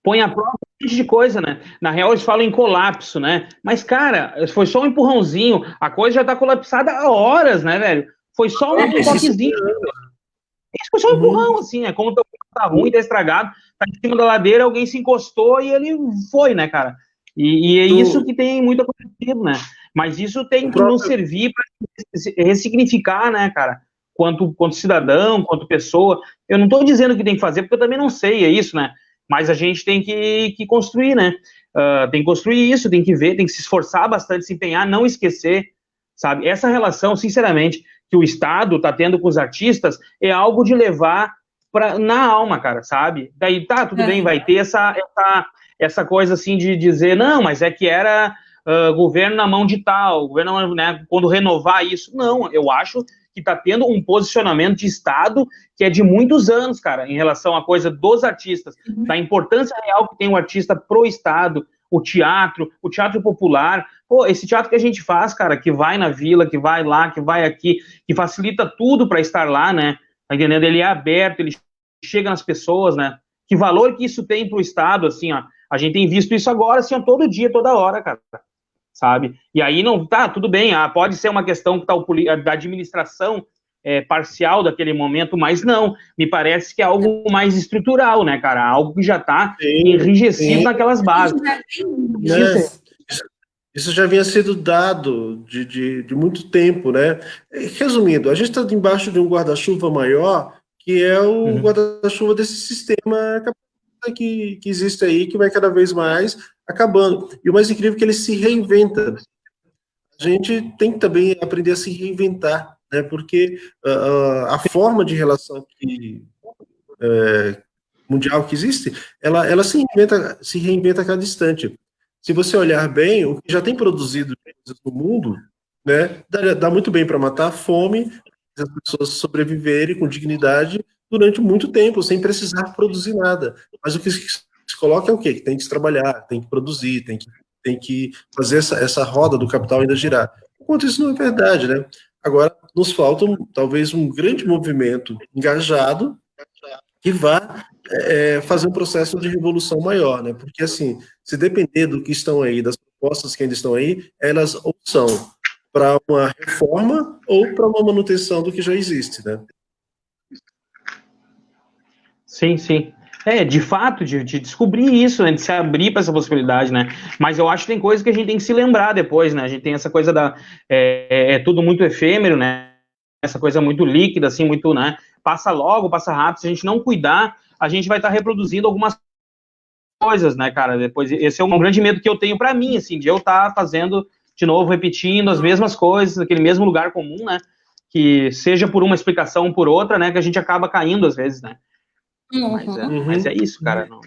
põe a prova um monte de coisa, né? Na real, eles falam em colapso, né? Mas, cara, foi só um empurrãozinho, a coisa já tá colapsada há horas, né, velho? Foi só um toquezinho. Isso foi só um empurrão, assim, como o teu tá ruim, tá estragado, tá em cima da ladeira, alguém se encostou e ele foi, né, cara? E é isso que tem muito acontecido, né? Mas isso tem que nos servir para ressignificar, né, cara? Quanto cidadão, quanto pessoa. Eu não estou dizendo que tem que fazer, porque eu também não sei, é isso, né? Mas a gente tem que construir, né? Tem que construir isso, tem que ver, tem que se esforçar bastante, se empenhar, não esquecer, sabe? Essa relação, sinceramente, que o Estado está tendo com os artistas é algo de levar na alma, cara, sabe? Daí, tudo bem, vai ter essa coisa, assim, de dizer, não, mas é que era governo na mão de tal, governo, né, quando renovar isso. Não, eu acho que está tendo um posicionamento de Estado que é de muitos anos, cara, em relação à coisa dos artistas, da importância real que tem o artista pro Estado, o teatro popular. Pô, esse teatro que a gente faz, cara, que vai na vila, que vai lá, que vai aqui, que facilita tudo para estar lá, né? Tá entendendo? Ele é aberto, ele chega nas pessoas, né? Que valor que isso tem pro Estado, assim, ó. A gente tem visto isso agora, assim, ó, todo dia, toda hora, cara. Sabe? E aí não, tá, tudo bem, pode ser uma questão que tá da administração parcial daquele momento, mas não, me parece que é algo mais estrutural, né, cara? Algo que já tá enrijecido naquelas bases. Isso já havia sido dado de muito tempo, né? Resumindo, a gente está embaixo de um guarda-chuva maior, que é o guarda-chuva desse sistema que existe aí, que vai cada vez mais acabando. E o mais incrível é que ele se reinventa. A gente tem que também aprender a se reinventar, né? Porque a forma de relação mundial que existe, ela se reinventa a cada instante. Se você olhar bem, o que já tem produzido no mundo, né, dá muito bem para matar a fome, as pessoas sobreviverem com dignidade durante muito tempo, sem precisar produzir nada. Mas o que se coloca é o quê? Que tem que trabalhar, tem que produzir, tem que fazer essa roda do capital ainda girar. Enquanto isso não é verdade, né? Agora, nos falta talvez um grande movimento engajado que vá fazer um processo de revolução maior, né? Porque, assim, se depender do que estão aí, das propostas que ainda estão aí, elas ou são para uma reforma ou para uma manutenção do que já existe, né? Sim, sim. De fato, de descobrir isso, né, de se abrir para essa possibilidade, né? Mas eu acho que tem coisas que a gente tem que se lembrar depois, né? A gente tem essa coisa tudo muito efêmero, né? Essa coisa muito líquida, assim, muito, né? Passa logo, passa rápido. Se a gente não cuidar, a gente vai estar reproduzindo algumas coisas, né, cara? Depois, esse é um grande medo que eu tenho para mim, assim, de eu estar fazendo de novo, repetindo as mesmas coisas, naquele mesmo lugar comum, né? Que seja por uma explicação ou por outra, né? Que a gente acaba caindo às vezes, né? Mas é isso, cara. Não...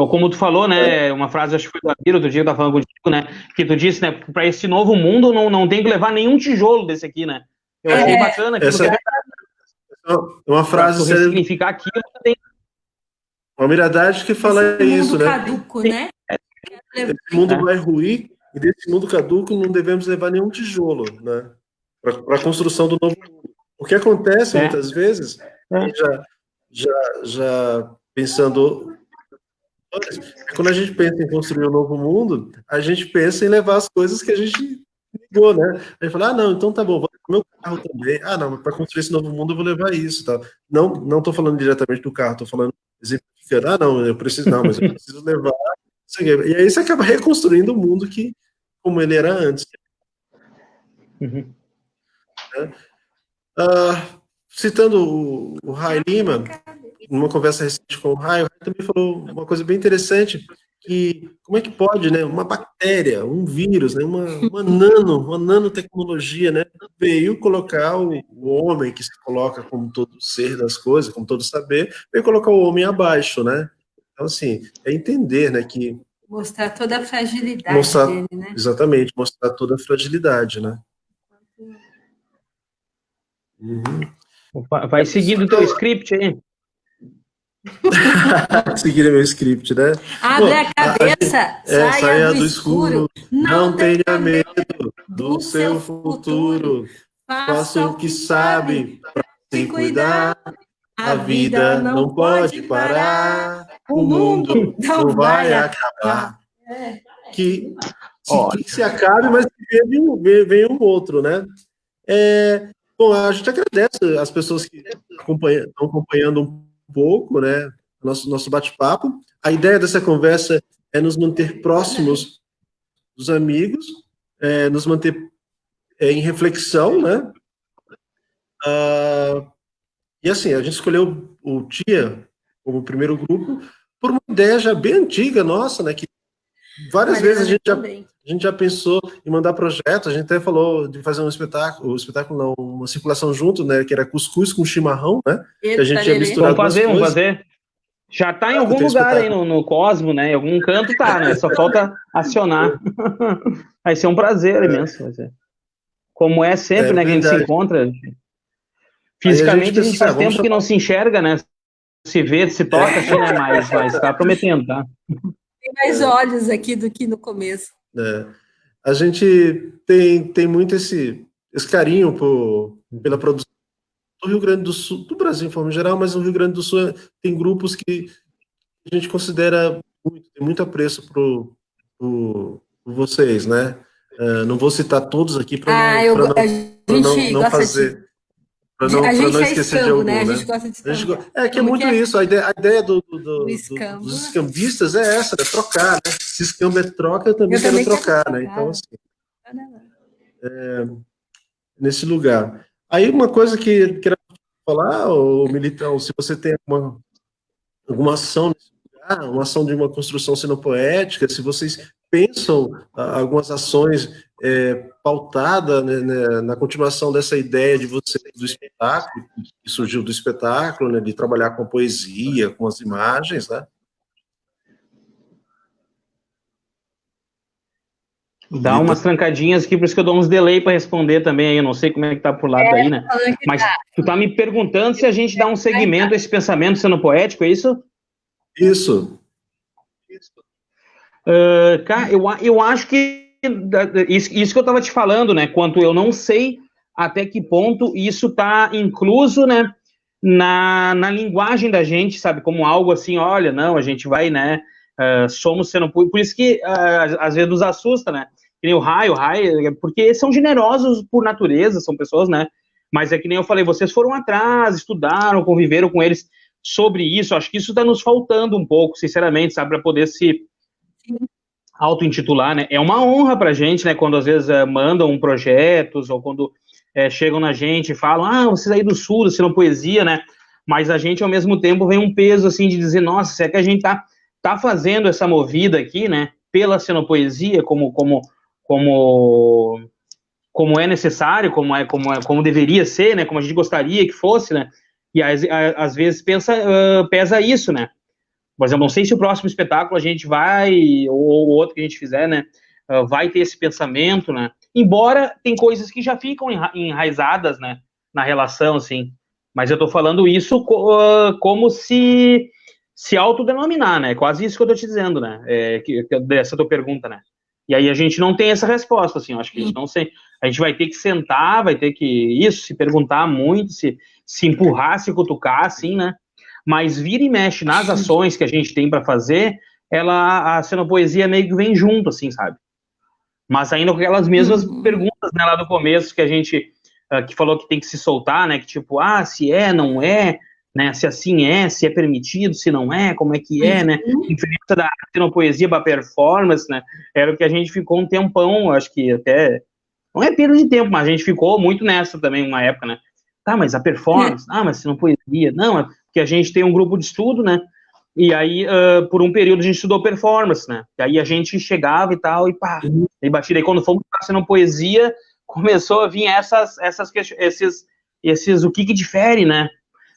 como tu falou, né? Uma frase, acho que foi do Abir, outro dia eu tava falando contigo, né? Que tu disse, né? Para esse novo mundo não tem que levar nenhum tijolo desse aqui, né? Eu achei bacana aquilo que é uma frase. Pra ressignificar aquilo tem. Uma Miradade que fala isso, né? Caduco, né? Esse mundo vai ruir e desse mundo caduco não devemos levar nenhum tijolo, né? Para a construção do novo mundo. O que acontece muitas vezes, já pensando, quando a gente pensa em construir um novo mundo, a gente pensa em levar as coisas que a gente ligou, né? A gente fala, não, então tá bom, vou levar meu carro também. Não, mas para construir esse novo mundo eu vou levar isso, tá? Não estou falando diretamente do carro, estou falando exemplificando, mas eu preciso levar. E aí você acaba reconstruindo o mundo como ele era antes. Citando o Ray Lima, numa conversa recente com o Ray também falou uma coisa bem interessante, que como é que pode, né, uma bactéria, um vírus, né, uma nanotecnologia, né, veio colocar o homem, que se coloca como todo ser das coisas, como todo saber, veio colocar o homem abaixo, né? Então, assim, entender, né, que... Mostrar toda a fragilidade dele, né? Exatamente, mostrar toda a fragilidade, né? Vai seguindo o teu script aí. Seguir meu script, né? Abre a cabeça, saia do escuro, não tenha medo do seu futuro, faça o que sabe para se cuidar, a vida não pode parar, o mundo não vai acabar. Que se acabe, mas vem um outro, né? Bom, a gente agradece as pessoas que estão acompanhando um pouco, né, nosso bate-papo. A ideia dessa conversa é nos manter próximos dos amigos, nos manter em reflexão, né? E assim, a gente escolheu o TIA como primeiro grupo por uma ideia já bem antiga nossa, né, que várias vezes a gente já pensou em mandar projetos, a gente até falou de fazer um espetáculo não, uma circulação junto, né, que era cuscuz com chimarrão, né, que a gente ia misturar. Vamos fazer. Já tá em algum lugar aí no Cosmo, né, em algum canto tá, né, só falta acionar. Vai ser um prazer imenso. Como é sempre, né, que a gente se encontra. Fisicamente a gente faz tempo que não se enxerga, né, se vê, se toca, assim, né, mas tá prometendo, tá? Tem mais olhos aqui do que no começo. A gente tem muito esse carinho pela produção do Rio Grande do Sul, do Brasil de forma geral, mas no Rio Grande do Sul tem grupos que a gente considera tem muito apreço por vocês, né? Não vou citar todos aqui para não fazer, para não esquecer de algum, né? A gente gosta de escambo. Que é muito isso, a ideia dos escambistas é essa, é trocar, né? Se escambo é troca, eu também quero trocar, né? Então, assim, nesse lugar. Aí, uma coisa que eu queria falar, Militão, se você tem alguma ação nesse lugar, uma ação de uma construção sinopoética, se vocês pensam algumas ações pautadas, né, na continuação dessa ideia de você do espetáculo, que surgiu do espetáculo, né, de trabalhar com a poesia, com as imagens, né? Dá umas trancadinhas aqui, por isso que eu dou uns delay para responder também aí, eu não sei como é que tá por lado aí, né? Mas tu tá me perguntando se a gente dá um segmento a esse pensamento sendo poético, é isso? Isso. Cara, eu acho que isso que eu tava te falando, né? Quanto eu não sei até que ponto isso tá incluso, né? Na linguagem da gente, sabe? Como algo assim, olha, não, a gente vai, né? Somos sendo... Por isso que às vezes nos assusta, né? Que nem o raio, porque são generosos por natureza, são pessoas, né? Mas é que nem eu falei, vocês foram atrás, estudaram, conviveram com eles sobre isso. Acho que isso está nos faltando um pouco, sinceramente, sabe? Para poder se auto-intitular, né? É uma honra pra gente, né? Quando às vezes mandam projetos ou quando chegam na gente e falam, vocês aí do Sul, da poesia, né? Mas a gente, ao mesmo tempo, vem um peso, assim, de dizer, nossa, será que a gente tá fazendo essa movida aqui, né? Pela cenopoesia, como é necessário, como deveria ser, né? Como a gente gostaria que fosse, né? E às vezes pesa isso, né? Por exemplo, não sei se o próximo espetáculo a gente vai, ou outro que a gente fizer, né? Vai ter esse pensamento, né? Embora tem coisas que já ficam enraizadas, né? Na relação, assim. Mas eu tô falando isso como se autodenominar, né? Quase isso que eu tô te dizendo, né? Dessa tua pergunta, né? E aí a gente não tem essa resposta, assim, eu acho que a gente não sei. A gente vai ter que sentar, vai ter que, se perguntar muito, se empurrar, se cutucar, assim, né? Mas vira e mexe nas ações que a gente tem para fazer, a cenopoesia meio que vem junto, assim, sabe? Mas ainda com aquelas mesmas perguntas, né, lá do começo, que a gente, que falou que tem que se soltar, né, que tipo, se não é, né, se assim se é permitido, se não é, como é que é, né, diferença da cenopoesia para performance, né, era o que a gente ficou um tempão, acho que até, não é perda de tempo, mas a gente ficou muito nessa também, uma época, né, mas a performance, mas cenopoesia, não, porque a gente tem um grupo de estudo, né, e aí, por um período, a gente estudou performance, né, e aí a gente chegava e tal, e pá, e batia, aí quando fomos para cenopoesia, começou a vir esses o que difere, né,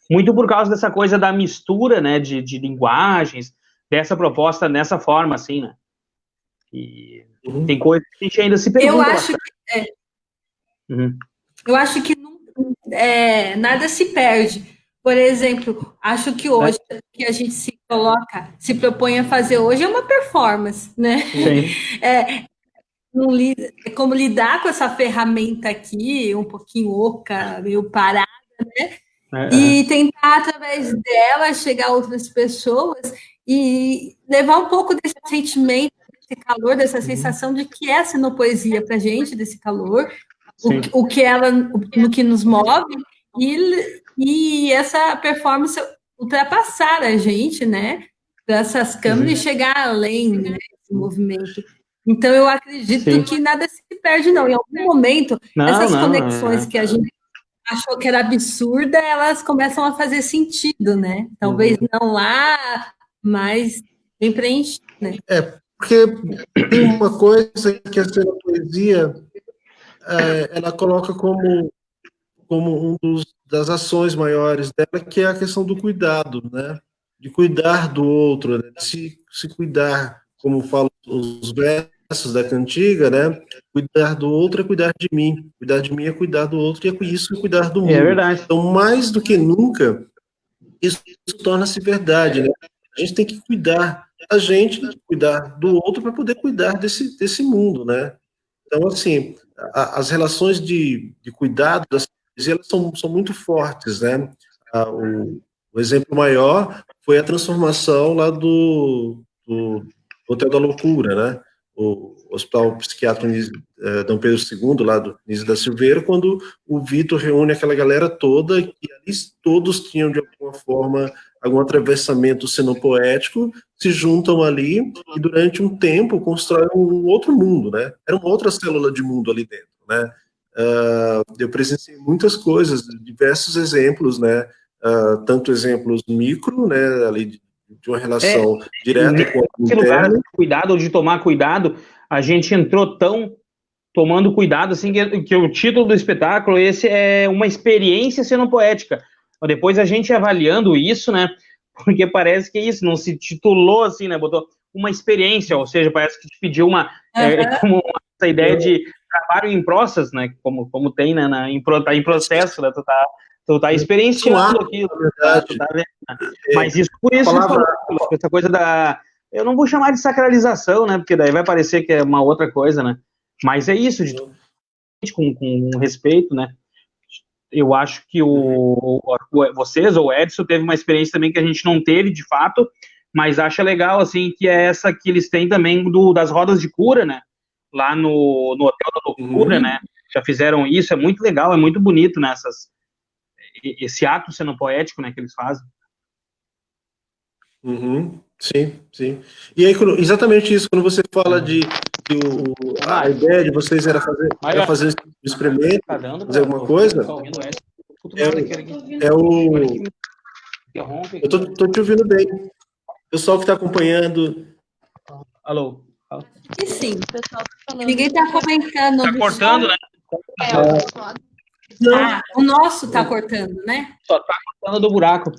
muito por causa dessa coisa da mistura, né, de linguagens, dessa proposta nessa forma, assim, né, e tem coisa que a gente ainda se pergunta. Eu acho que nada se perde. Por exemplo, acho que hoje que a gente se propõe a fazer hoje é uma performance, né? Como lidar com essa ferramenta aqui, um pouquinho oca, meio parada, né? E tentar, através dela, chegar a outras pessoas e levar um pouco desse sentimento, desse calor, dessa sensação de que é a cenopoesia para a gente, desse calor, o que nos move, e essa performance ultrapassar a gente, né? Dessas câmeras e chegar além, né, desse movimento. Então, eu acredito que nada se perde, não. Em algum momento, essas conexões que a gente achou que era absurda, elas começam a fazer sentido, né? Talvez não lá, mas bem preenchido, né? Porque tem uma coisa que a cenopoesia ela coloca como das ações maiores dela, que é a questão do cuidado, né? De cuidar do outro, né? Se cuidar, como falam os versos da cantiga, né? Cuidar do outro é cuidar de mim é cuidar do outro, e é isso é cuidar do mundo. É verdade. Então, mais do que nunca, isso torna-se verdade, né? A gente tem que cuidar da gente, cuidar do outro para poder cuidar desse mundo, né? Então, assim, as relações de cuidado das elas são muito fortes, né? O exemplo maior foi a transformação lá do Hotel da Loucura, né? O Hospital Psiquiátrico Dom Pedro II, lá do Nísio da Silveira, quando o Vitor reúne aquela galera toda, e ali todos tinham, de alguma forma, algum atravessamento senopoético, se juntam ali e, durante um tempo, constroem um outro mundo, né? Era uma outra célula de mundo ali dentro, né? Eu presenciei muitas coisas, diversos exemplos, né? Tanto exemplos micro, né? Ali de uma relação direta com o lugar de cuidado ou de tomar cuidado, a gente entrou tomando cuidado, assim, que o título do espetáculo, esse é uma experiência senopoética. Depois a gente avaliando isso, né, porque parece que é isso, não se titulou assim, né, botou uma experiência, ou seja, parece que te pediu como essa ideia de trabalho em process, né, como tem, né, tá em processo, né, tu tá experienciando aquilo, tu tá vendo, né? Mas isso, por isso, essa coisa eu não vou chamar de sacralização, né, porque daí vai parecer que é uma outra coisa, né, mas é isso, com respeito, né. Eu acho que vocês, ou o Edson, teve uma experiência também que a gente não teve, de fato, mas acha legal, assim, que é essa que eles têm também das rodas de cura, né, lá no Hotel da Loucura, né, já fizeram isso, é muito legal, é muito bonito, né, esse ato senopoético, né, que eles fazem. Sim, sim. E aí, exatamente isso, quando você fala a ideia de vocês era fazer um experimento, fazer alguma coisa, eu tô te ouvindo bem. O pessoal que está acompanhando... Alô? E sim, o pessoal tá falando. Ninguém está comentando. Tá cortando, né? O nosso tá cortando, né? Só tá cortando do buraco.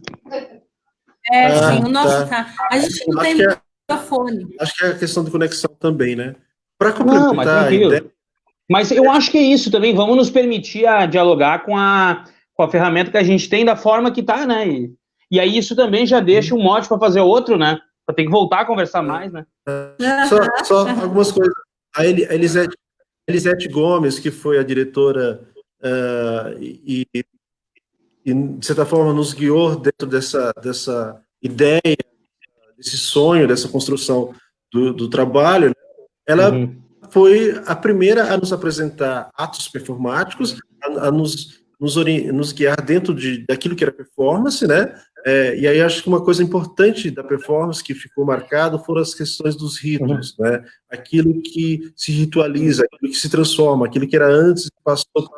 Sim, o nosso tá. A gente não tem microfone. Acho que é a questão de conexão também, né? Para complementar a ideia... Mas eu acho que é isso também, vamos nos permitir dialogar com a ferramenta que a gente tem da forma que tá, né? E aí isso também já deixa um mote para fazer outro, né? Para ter que voltar a conversar mais, né? Só algumas coisas. A Elisete Gomes, que foi a diretora e de certa forma nos guiou dentro dessa ideia, desse sonho, dessa construção do trabalho, né? Ela foi a primeira a nos apresentar atos performáticos, a nos guiar dentro daquilo que era performance, né? E aí acho que uma coisa importante da performance que ficou marcado foram as questões dos ritos, né? Aquilo que se ritualiza, aquilo que se transforma, aquilo que era antes passou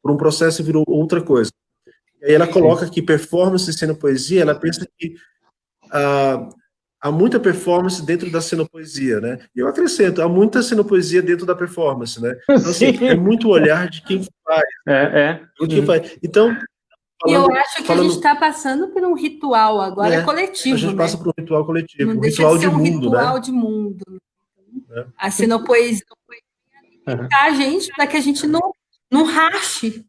por um processo e virou outra coisa. E aí ela coloca que performance e cenopoesia, ela pensa que há muita performance dentro da cenopoesia, né? E eu acrescento, há muita cenopoesia dentro da performance, né? Então, assim, é muito olhar de quem faz. Quem faz. Então, eu acho que a gente está passando por um ritual agora coletivo, a gente passa por um ritual coletivo, não um ritual de um mundo, ritual né? de mundo. A cenopoesia a gente, para que a gente não rache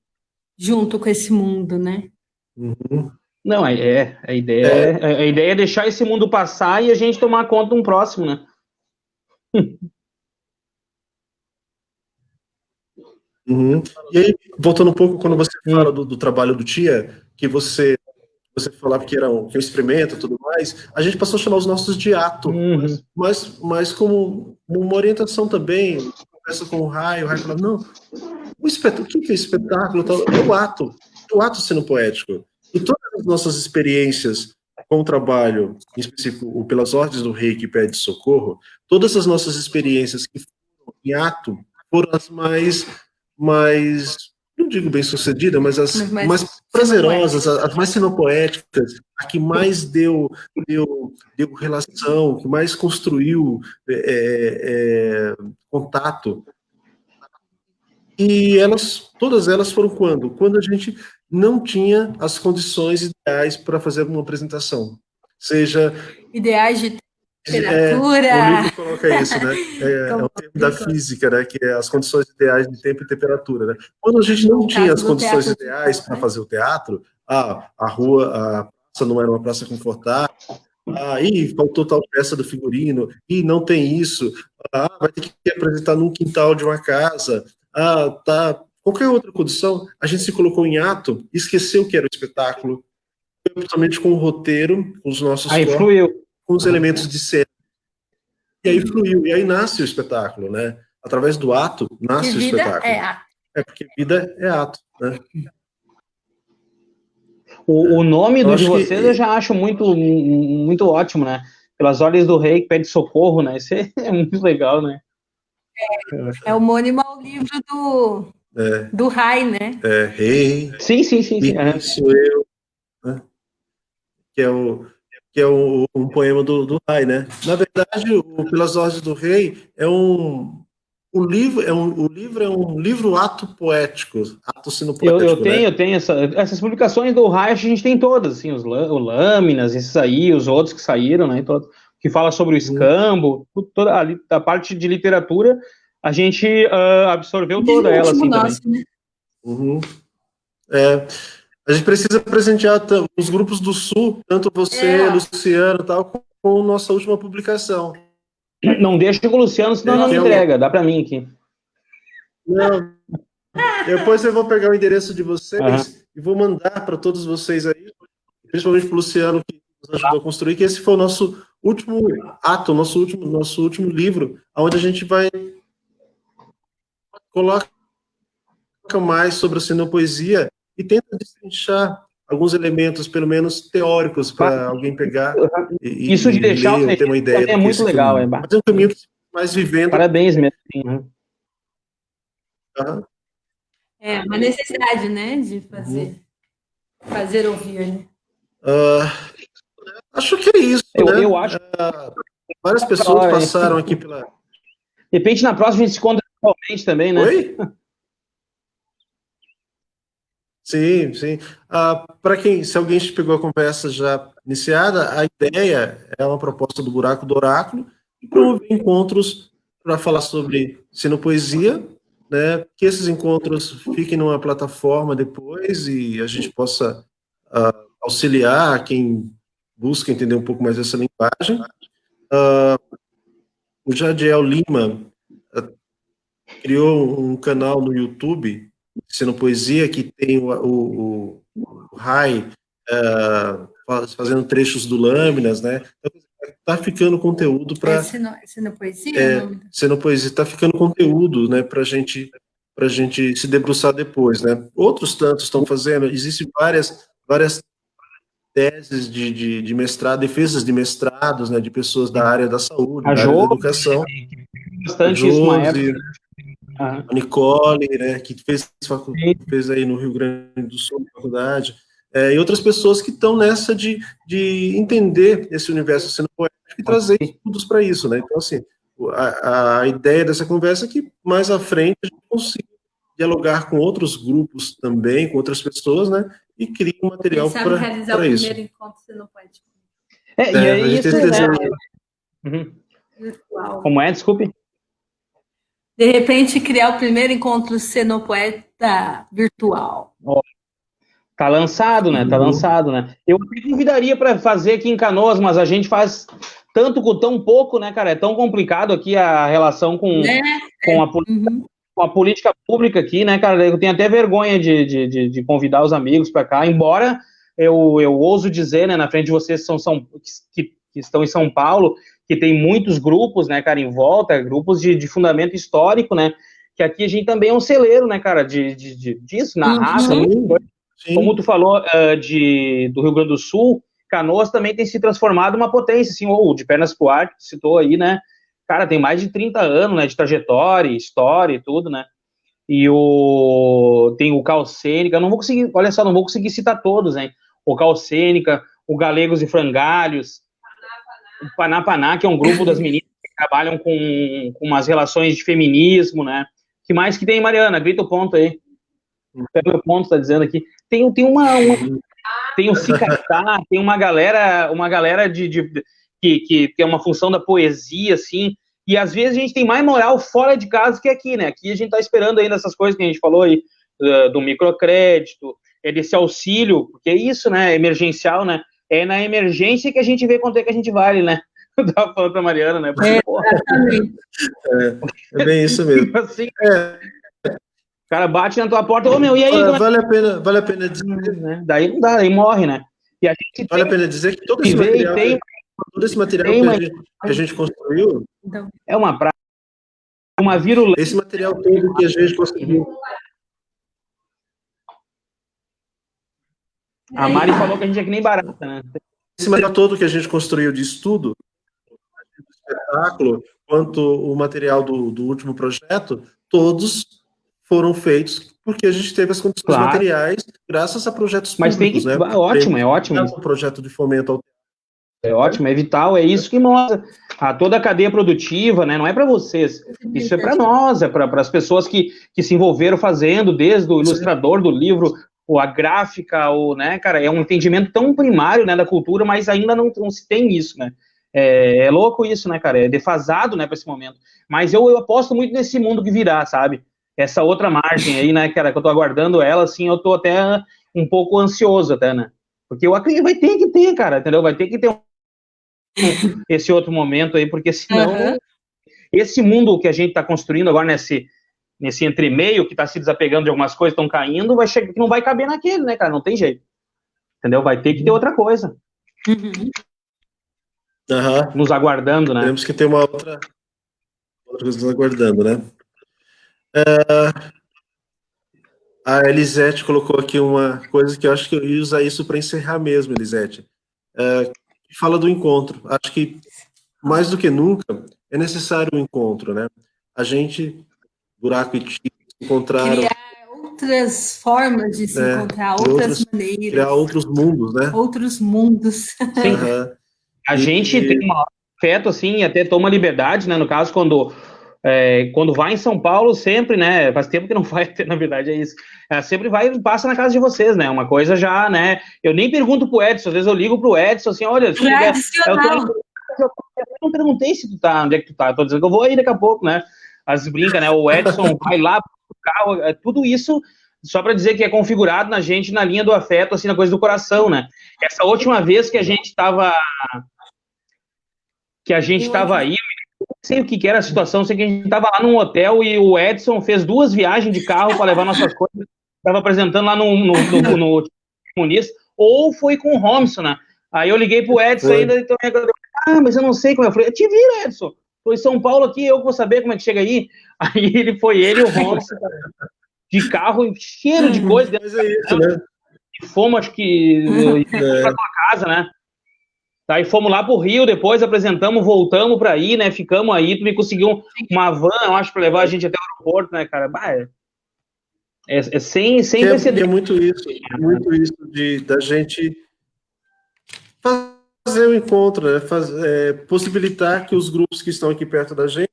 junto com esse mundo, né? Não, a ideia é deixar esse mundo passar e a gente tomar conta de um próximo, né? E aí, voltando um pouco, quando você fala do trabalho do Tia, que você falava que era um experimento e tudo mais, a gente passou a chamar os nossos de ato, mas como uma orientação também, conversa com o Raio falava, não, o que é espetáculo? É o ato sendo poético. E todas as nossas experiências com o trabalho, em específico, pelas ordens do rei que pede socorro, todas as nossas experiências que foram em ato foram as mais não digo bem-sucedidas, mas as mais prazerosas, as mais senopoéticas, a que mais deu relação, que mais construiu contato. E todas elas foram quando? Quando a gente não tinha as condições ideais para fazer uma apresentação. Seja... Ideais de temperatura. O livro coloca isso, né? É o termo da física, né? Que é as condições ideais de tempo e temperatura, né? Quando a gente não tinha as condições ideais para fazer o teatro, a praça não era uma praça confortável, Ih, faltou tal peça do figurino, não tem isso, vai ter que apresentar num quintal de uma casa, tá. Qualquer outra condição, a gente se colocou em ato e esqueceu que era o espetáculo, principalmente com o roteiro, com os nossos Aí corpos, fluiu. com os elementos de cena. E aí fluiu, e aí nasce o espetáculo, né? Através do ato, nasce o espetáculo. É ato. Porque vida é ato, né? O nome de vocês eu já acho muito, muito ótimo, né? Pelas ordens do rei que pede socorro, né? Isso é muito legal, né? É homônimo ao livro do Rai, né? Rei. Sim. Isso eu. Né? Que é um poema do Rai, né? Na verdade, o Pelas Ordens do Rei é o livro é um livro-ato poético, ato sino-poético, eu tenho essas publicações do Rai, a gente tem todas, assim, o Lâminas, esses aí, os outros que saíram, né, todos, que fala sobre o escambo, toda a parte de literatura, a gente absorveu toda ela, assim, nosso, também. Né? A gente precisa presentear os grupos do Sul, tanto você, Luciano, tal, com nossa última publicação. Não deixa com o Luciano, senão não me entrega. Dá para mim aqui. Não. Depois eu vou pegar o endereço de vocês e vou mandar para todos vocês aí, principalmente para o Luciano, que nos ajudou a construir, que esse foi o nosso último ato, nosso último livro, onde a gente vai coloca mais sobre a cenopoesia e tenta destrinchar alguns elementos, pelo menos teóricos, para alguém pegar Isso de deixar ler, ter uma ideia. É muito legal, mas é um caminho mais vivendo. Parabéns mesmo. É uma necessidade, né, de fazer ouvir, né? Acho que é isso, né? Eu acho. Várias pessoas passaram aqui pela... De repente, na próxima, a gente se encontra pessoalmente também, né? Oi? Sim. Para se alguém pegou a conversa já iniciada, a ideia é uma proposta do Buraco do Oráculo e promover encontros para falar sobre sinopoesia, né? Que esses encontros fiquem numa plataforma depois e a gente possa auxiliar quem busca entender um pouco mais essa linguagem. O Jadiel Lima criou um canal no YouTube, Sinopoesia, que tem o Rai fazendo trechos do Lâminas, né? Tá ficando conteúdo para... Sinopoesia? Sinopoesia, está ficando conteúdo, né, para gente se debruçar depois, né? Outros tantos estão fazendo, existem várias teses de mestrado, defesas de mestrados, né, de pessoas da área da saúde, da área da educação. Bastante isso na época. A Nicole, né, que fez aí no Rio Grande do Sul, na faculdade, e outras pessoas que estão nessa de entender esse universo sendo poético e trazer estudos para isso, né? Então, assim, a ideia dessa conversa é que mais à frente a gente consiga dialogar com outros grupos também, com outras pessoas, né? E criar um material para isso. Realizar o primeiro encontro sendo poético. E aí isso, né? Virtual. Como é? Desculpe. De repente, criar o primeiro encontro senopoeta virtual. Tá lançado, né? Tá lançado, né? Eu convidaria para fazer aqui em Canoas, mas a gente faz tanto com tão pouco, né, cara? É tão complicado aqui a relação com a política pública aqui, né, cara? Eu tenho até vergonha de convidar os amigos para cá, embora eu ouso dizer, né, na frente de vocês que estão em São Paulo, que tem muitos grupos, né, cara, em volta, grupos de fundamento histórico, né, que aqui a gente também é um celeiro, né, cara, disso, narrado, como tu falou do Rio Grande do Sul, Canoas também tem se transformado uma potência, assim, ou de pernas pro ar, que tu citou aí, né, cara, tem mais de 30 anos, né, de trajetória, história e tudo, né, e tem o Calcênica, não vou conseguir citar todos, né, o Calcênica, o Galegos e Frangalhos, o Panapaná, que é um grupo das meninas que trabalham com umas relações de feminismo, né? Que mais que tem, Mariana? Grita o ponto aí. Pega o ponto, tá dizendo aqui. Tem o Cicatá, tem uma galera que tem uma função da poesia, assim, e às vezes a gente tem mais moral fora de casa que aqui, né? Aqui a gente tá esperando ainda essas coisas que a gente falou aí, do microcrédito, desse auxílio, porque é isso, né? Emergencial, né? é na emergência que a gente vê quanto é que a gente vale, né? Eu tava falando pra Mariana, né? Porque, exatamente. É bem isso mesmo. Assim, o cara bate na tua porta, ô meu, e aí? Vale a pena dizer, né? Daí não dá, aí morre, né? E a gente vale a pena dizer que todo esse material que a gente construiu é uma praga, uma virulência. Esse material todo que a gente conseguiu. A Mari falou que a gente é que nem barata, né? Esse material todo que a gente construiu de estudo, do espetáculo, quanto o material do último projeto, todos foram feitos porque a gente teve as condições materiais graças a projetos públicos, né? Ótimo, é ótimo. Um projeto de fomento ao... É ótimo, é vital, é isso que mostra toda a cadeia produtiva, né? Não é para vocês, isso é para nós, é para as pessoas que se envolveram fazendo, desde o ilustrador do livro, ou a gráfica, né, cara, é um entendimento tão primário, né, da cultura, mas ainda não se tem isso, né? É louco isso, né, cara? É defasado, né, para esse momento. Mas eu aposto muito nesse mundo que virá, sabe? Essa outra margem aí, né, cara, que eu tô aguardando ela, assim, eu tô até um pouco ansioso até, né? Porque eu acredito, vai ter que ter, cara, entendeu? Vai ter que ter esse outro momento aí, porque senão esse mundo que a gente está construindo agora nesse entremeio, que está se desapegando de algumas coisas, estão caindo, vai chegar que não vai caber naquele, né, cara? Não tem jeito. Entendeu? Vai ter que ter outra coisa. Nos aguardando, né? Temos que ter uma outra coisa nos aguardando, né? A Elisete colocou aqui uma coisa que eu acho que eu ia usar isso para encerrar mesmo, Elisete. Fala do encontro. Acho que, mais do que nunca, é necessário um encontro, né? A gente, Buraco e Tico, encontraram... Criar outras formas de se encontrar, outras maneiras. Criar outros mundos, né? Outros mundos. Sim. A gente tem um afeto, assim, até toma liberdade, né? No caso, quando vai em São Paulo, sempre, né? Faz tempo que não vai, na verdade, é isso. Sempre vai e passa na casa de vocês, né? Uma coisa já, né? Eu nem pergunto pro Edson, às vezes eu ligo pro Edson, assim, olha... Eu não perguntei se tu tá, onde é que tu tá. Eu tô dizendo que eu vou aí daqui a pouco, né? Às vezes brinca, né? O Edson vai lá pro carro, tudo isso só para dizer que é configurado na gente na linha do afeto, assim, na coisa do coração, né? Essa última vez que a gente tava aí, não sei o que era a situação, sei que a gente tava lá num hotel e o Edson fez 2 viagens de carro para levar nossas coisas, tava apresentando lá no comunista, ou foi com o Romson, né? Aí eu liguei pro Edson ainda, então, mas eu não sei como é. Eu falei, te vira, Edson. Foi São Paulo aqui, eu vou saber como é que chega aí. Aí ele e o Romson, de carro, cheiro de coisa. Mas é isso, né? E fomos, acho que, pra tua casa, né? Aí fomos lá pro Rio, depois apresentamos, voltamos pra aí, né? Ficamos aí, tu me conseguiu uma van, eu acho, pra levar a gente até o aeroporto, né, cara? Sem precedente. É muito isso da gente fazer o encontro, né? Possibilitar que os grupos que estão aqui perto da gente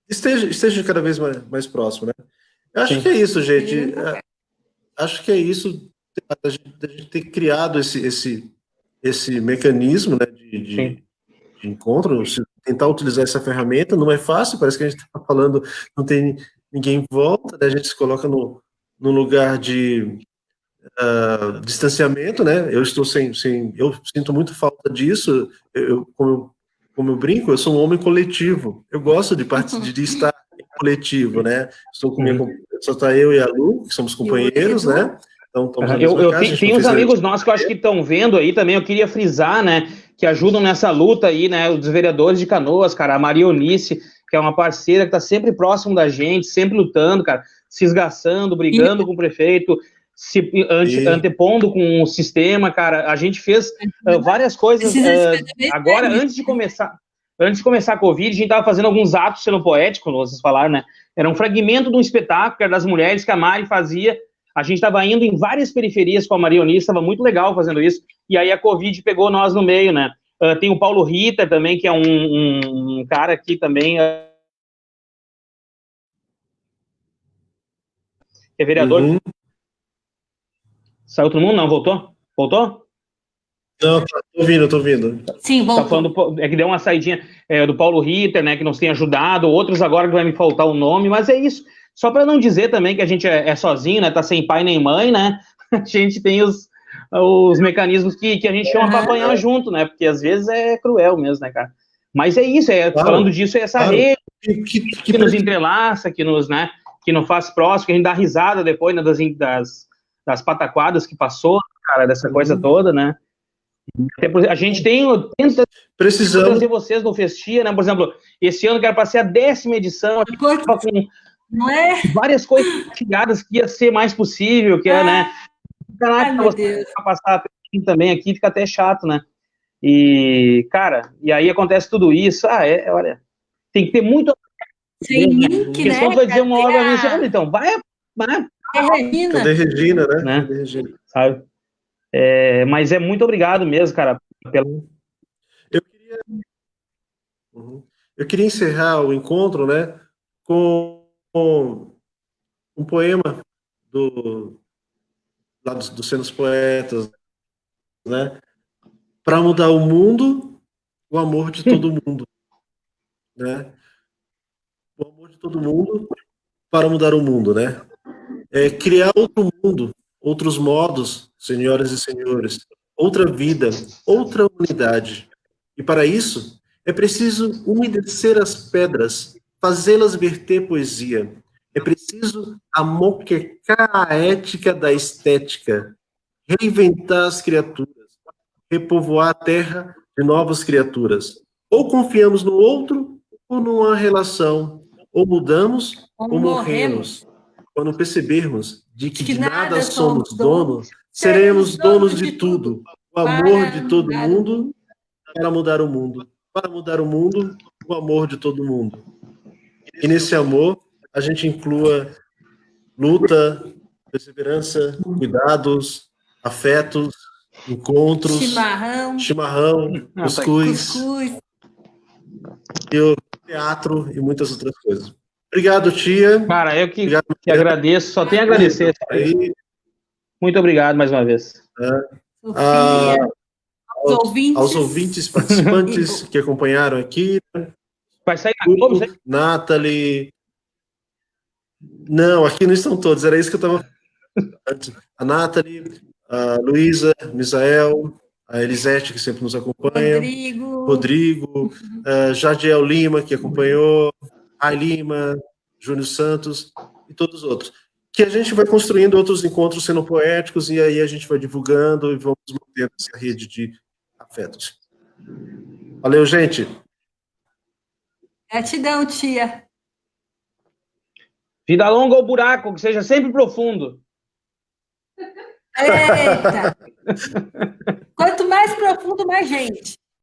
esteja cada vez mais próximo, né? Eu acho que é isso, gente. Acho que é isso, a gente ter criado esse mecanismo, né, de encontro, tentar utilizar essa ferramenta. Não é fácil, parece que a gente está falando, não tem ninguém em volta, né? A gente se coloca no lugar de distanciamento, né? Eu estou eu sinto muito falta disso. Como eu brinco, eu sou um homem coletivo. Eu gosto de estar em coletivo, né? Estou comigo, só está eu e a Lu, que somos companheiros, né? Então, tem uns amigos nossos que eu acho que estão vendo aí também, eu queria frisar, né, que ajudam nessa luta aí, né, os vereadores de Canoas, cara, a Maria Eunice, que é uma parceira que está sempre próximo da gente, sempre lutando, cara, se esgaçando, brigando com o prefeito, se antepondo com o sistema, cara. A gente fez várias coisas. Agora, antes de começar a Covid, a gente estava fazendo alguns atos sendo poéticos, como vocês falaram, né? Era um fragmento de um espetáculo, que era das mulheres, que a Mari fazia. A gente estava indo em várias periferias com a Maria Eunice, estava muito legal fazendo isso. E aí a Covid pegou nós no meio, né? Tem o Paulo Ritter também, que é um cara aqui também... é vereador. Saiu todo mundo? Não, voltou? Voltou? Não, tô ouvindo. Sim, voltou. Tá falando, que deu uma saidinha do Paulo Ritter, né, que nos tem ajudado, outros agora que vai me faltar o nome, mas é isso. Só para não dizer também que a gente é sozinho, né, tá sem pai nem mãe, né, a gente tem os mecanismos que a gente chama para apanhar junto, né? Porque às vezes é cruel mesmo, né, cara? Mas é isso, falando disso, é essa rede que nos entrelaça, que nos, né, que nos faz próximo, que a gente dá risada depois, né, das pataquadas que passou, cara, dessa coisa toda, né? A gente tenta trazer vocês no Festia, né? Por exemplo, esse ano que era para ser a 10ª edição, a gente tava com várias coisas chegadas que ia ser mais possível, que é, né? Caraca, você passar também aqui fica até chato, né? E, cara, e aí acontece tudo isso. Olha, tem que ter muito. Sem link, né? Questão vai dizer uma hora pra mim assim, olha, então, vai. Cadê Regina, né? Cadê Regina? Sabe? Mas é muito obrigado mesmo, cara. Eu queria encerrar o encontro, né, com um poema lá dos Cenos Poetas, né? Para mudar o mundo, o amor de todo mundo, né? O amor de todo mundo para mudar o mundo, né? Criar outro mundo, outros modos, senhoras e senhores, outra vida, outra unidade. E para isso, é preciso umedecer as pedras, fazê-las verter poesia. É preciso amoquecar a ética da estética, reinventar as criaturas, repovoar a terra de novas criaturas. Ou confiamos no outro, ou numa relação. Ou mudamos, ou morremos. Quando percebermos de que de nada somos donos, seremos donos de tudo. O amor de todo mundo para mudar o mundo. Para mudar o mundo, o amor de todo mundo. E nesse amor, a gente inclua luta, perseverança, cuidados, afetos, encontros, chimarrão, cuscuz, e o teatro e muitas outras coisas. Obrigado, tia. Cara, eu que agradeço, só tenho a agradecer. Muito obrigado mais uma vez. Aos ouvintes, participantes que acompanharam aqui. Vai sair na Globo, né? Nathalie. Não, aqui não estão todos, era isso que eu estava antes. A Nathalie, a Luísa, Misael, a Elisete, que sempre nos acompanha, Rodrigo, Jadiel Lima, que acompanhou, Rai Lima, Júnior Santos e todos os outros. Que a gente vai construindo outros encontros sendo poéticos e aí a gente vai divulgando e vamos mantendo essa rede de afetos. Valeu, gente. Gratidão, tia. Vida longa ou buraco, que seja sempre profundo. Eita! Quanto mais profundo, mais gente.